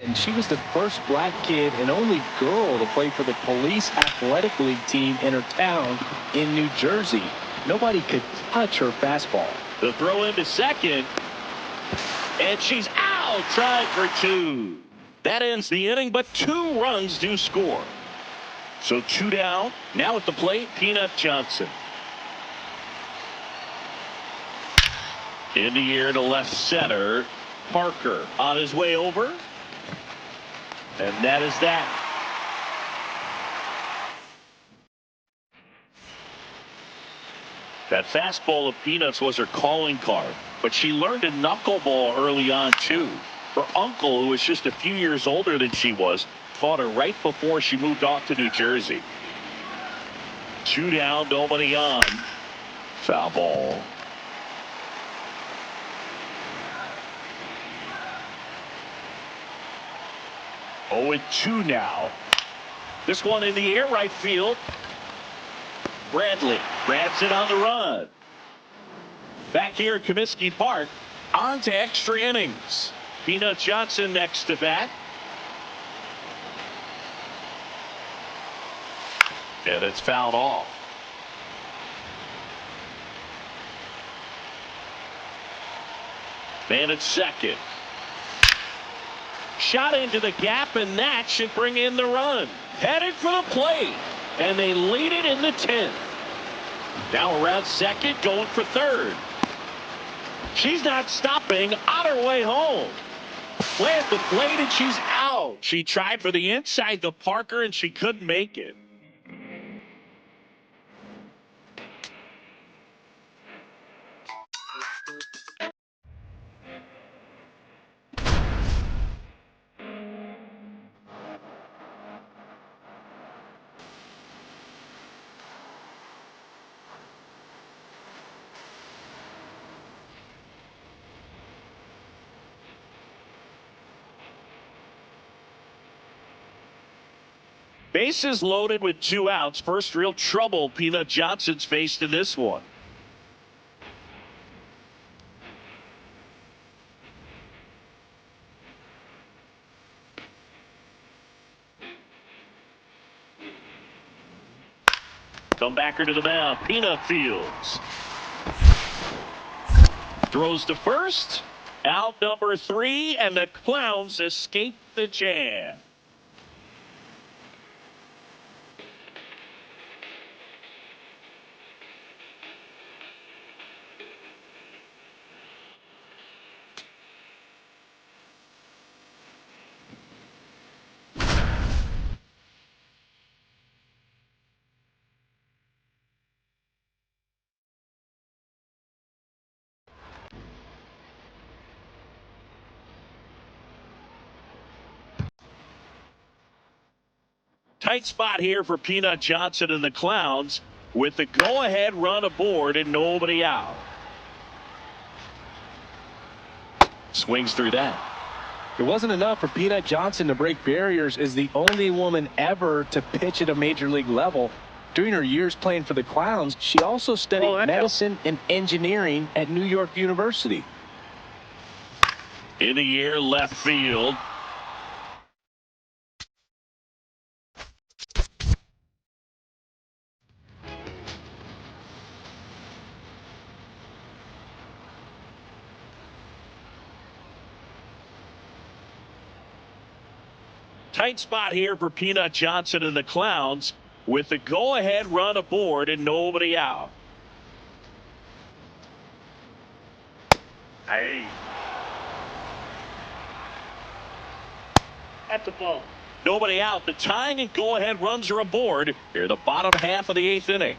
And she was the first black kid and only girl to play for the Police Athletic League team in her town in New Jersey. Nobody could touch her fastball. The throw into second. And she's out. Tried for two. That ends the inning, but 2 runs do score. So 2 down. Now at the plate, Peanut Johnson. In the air to left center. Parker on his way over. And that is that. That fastball of Peanuts was her calling card, but she learned to knuckleball early on, too. Her uncle, who was just a few years older than she was, taught her right before she moved off to New Jersey. 2 down, nobody on. Foul ball. Oh, and 2 now. This one in the air right field. Bradley grabs it on the run. Back here at Comiskey Park, on to extra innings. Peanut Johnson next to bat. And it's fouled off. Man at second. Shot into the gap, and that should bring in the run. Headed for the plate, and they lead it in the 10th. Now around second, going for third. She's not stopping, on her way home. Play at the plate, and she's out. She tried for the inside to Parker, and she couldn't make it. Bases loaded with 2 outs. First real trouble Peanut Johnson's faced in this one. Comebacker to the mound. Peanut fields. Throws to first. Out number 3, and the Clowns escape the jam. Tight spot here for Peanut Johnson and the Clowns with the go-ahead run aboard and nobody out. Swings through that. It wasn't enough for Peanut Johnson to break barriers as the only woman ever to pitch at a major league level. During her years playing for the Clowns, she also studied medicine and engineering at New York University. In the air, left field. Tight spot here for Peanut Johnson and the Clowns with the go-ahead run aboard and nobody out. Hey. At the ball. Nobody out. The tying and go-ahead runs are aboard here the bottom half of the 8th inning.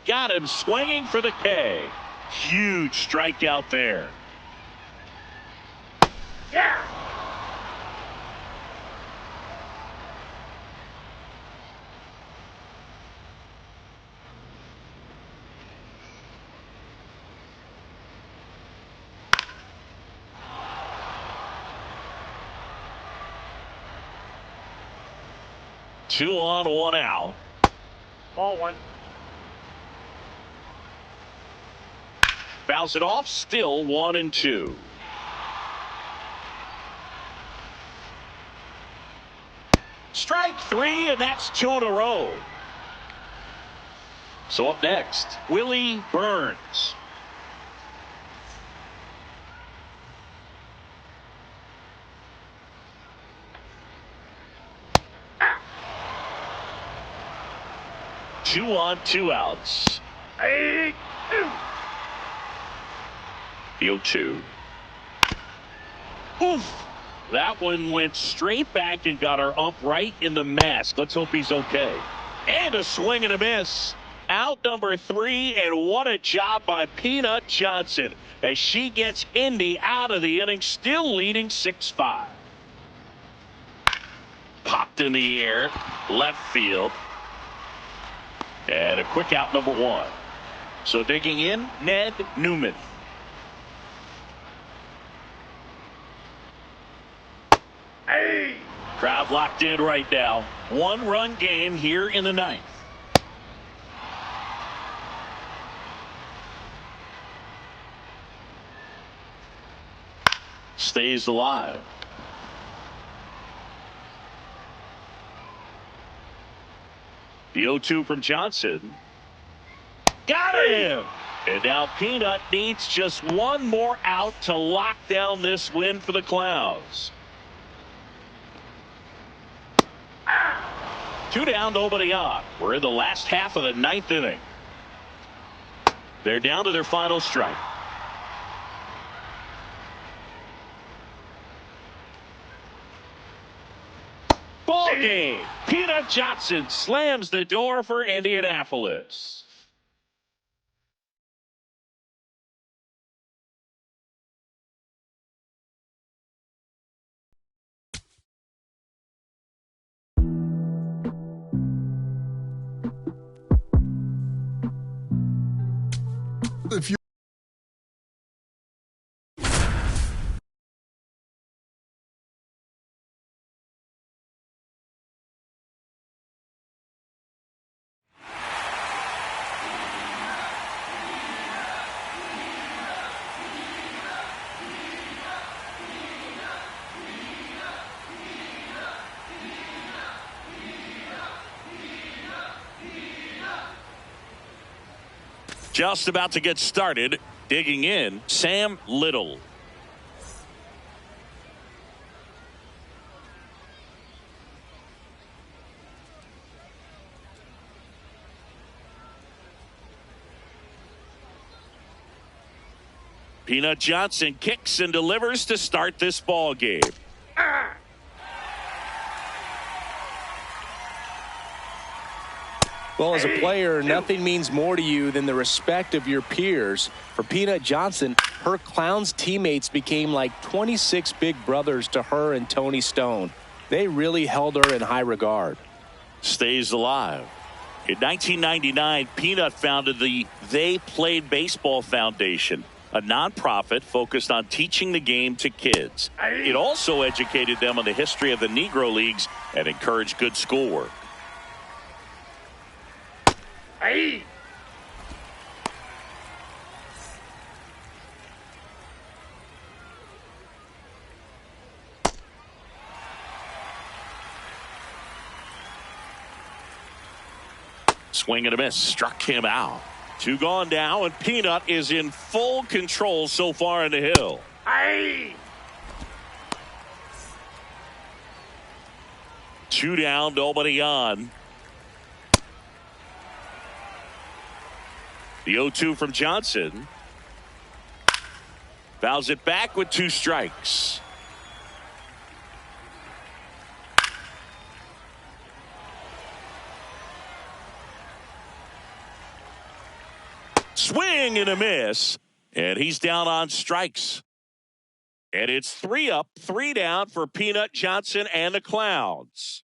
Got him swinging for the K. Huge strikeout there. Yeah. Two on, one out. Ball one. Fouls it off, still 1-2. Strike three, and that's 2 in a row. So up next, Willie Burns. Two on, 2 outs. Hey. The 0-2. Oof. That one went straight back and got her up right in the mask. Let's hope he's okay. And a swing and a miss. Out number 3, and what a job by Peanut Johnson as she gets Indy out of the inning, still leading 6-5. Popped in the air, left field. And a quick out number 1. So digging in, Ned Newman. Hey. Crowd locked in right now. 1-run game here in the 9th. Stays alive. The 0-2 from Johnson. Got him! And now Peanut needs just one more out to lock down this win for the Clowns. 2 down, nobody on. We're in the last half of the 9th inning. They're down to their final strike. Ball game. Peanut Johnson slams the door for Indianapolis. If you Just about to get started. Digging in, Sam Little. Peanut Johnson kicks and delivers to start this ball game. Well, as a player, nothing means more to you than the respect of your peers. For Peanut Johnson, her Clowns teammates became like 26 big brothers to her and Tony Stone. They really held her in high regard. Stays alive. In 1999, Peanut founded the They Played Baseball Foundation, a nonprofit focused on teaching the game to kids. It also educated them on the history of the Negro Leagues and encouraged good schoolwork. Hey. Swing and a miss. Struck him out. 2 gone now, and Peanut is in full control so far in the hill. Hey! 2 down, nobody on. The 0-2 from Johnson. Fouls it back with 2 strikes. Swing and a miss. And he's down on strikes. And it's 3 up, 3 down for Peanut, Johnson, and the Clowns.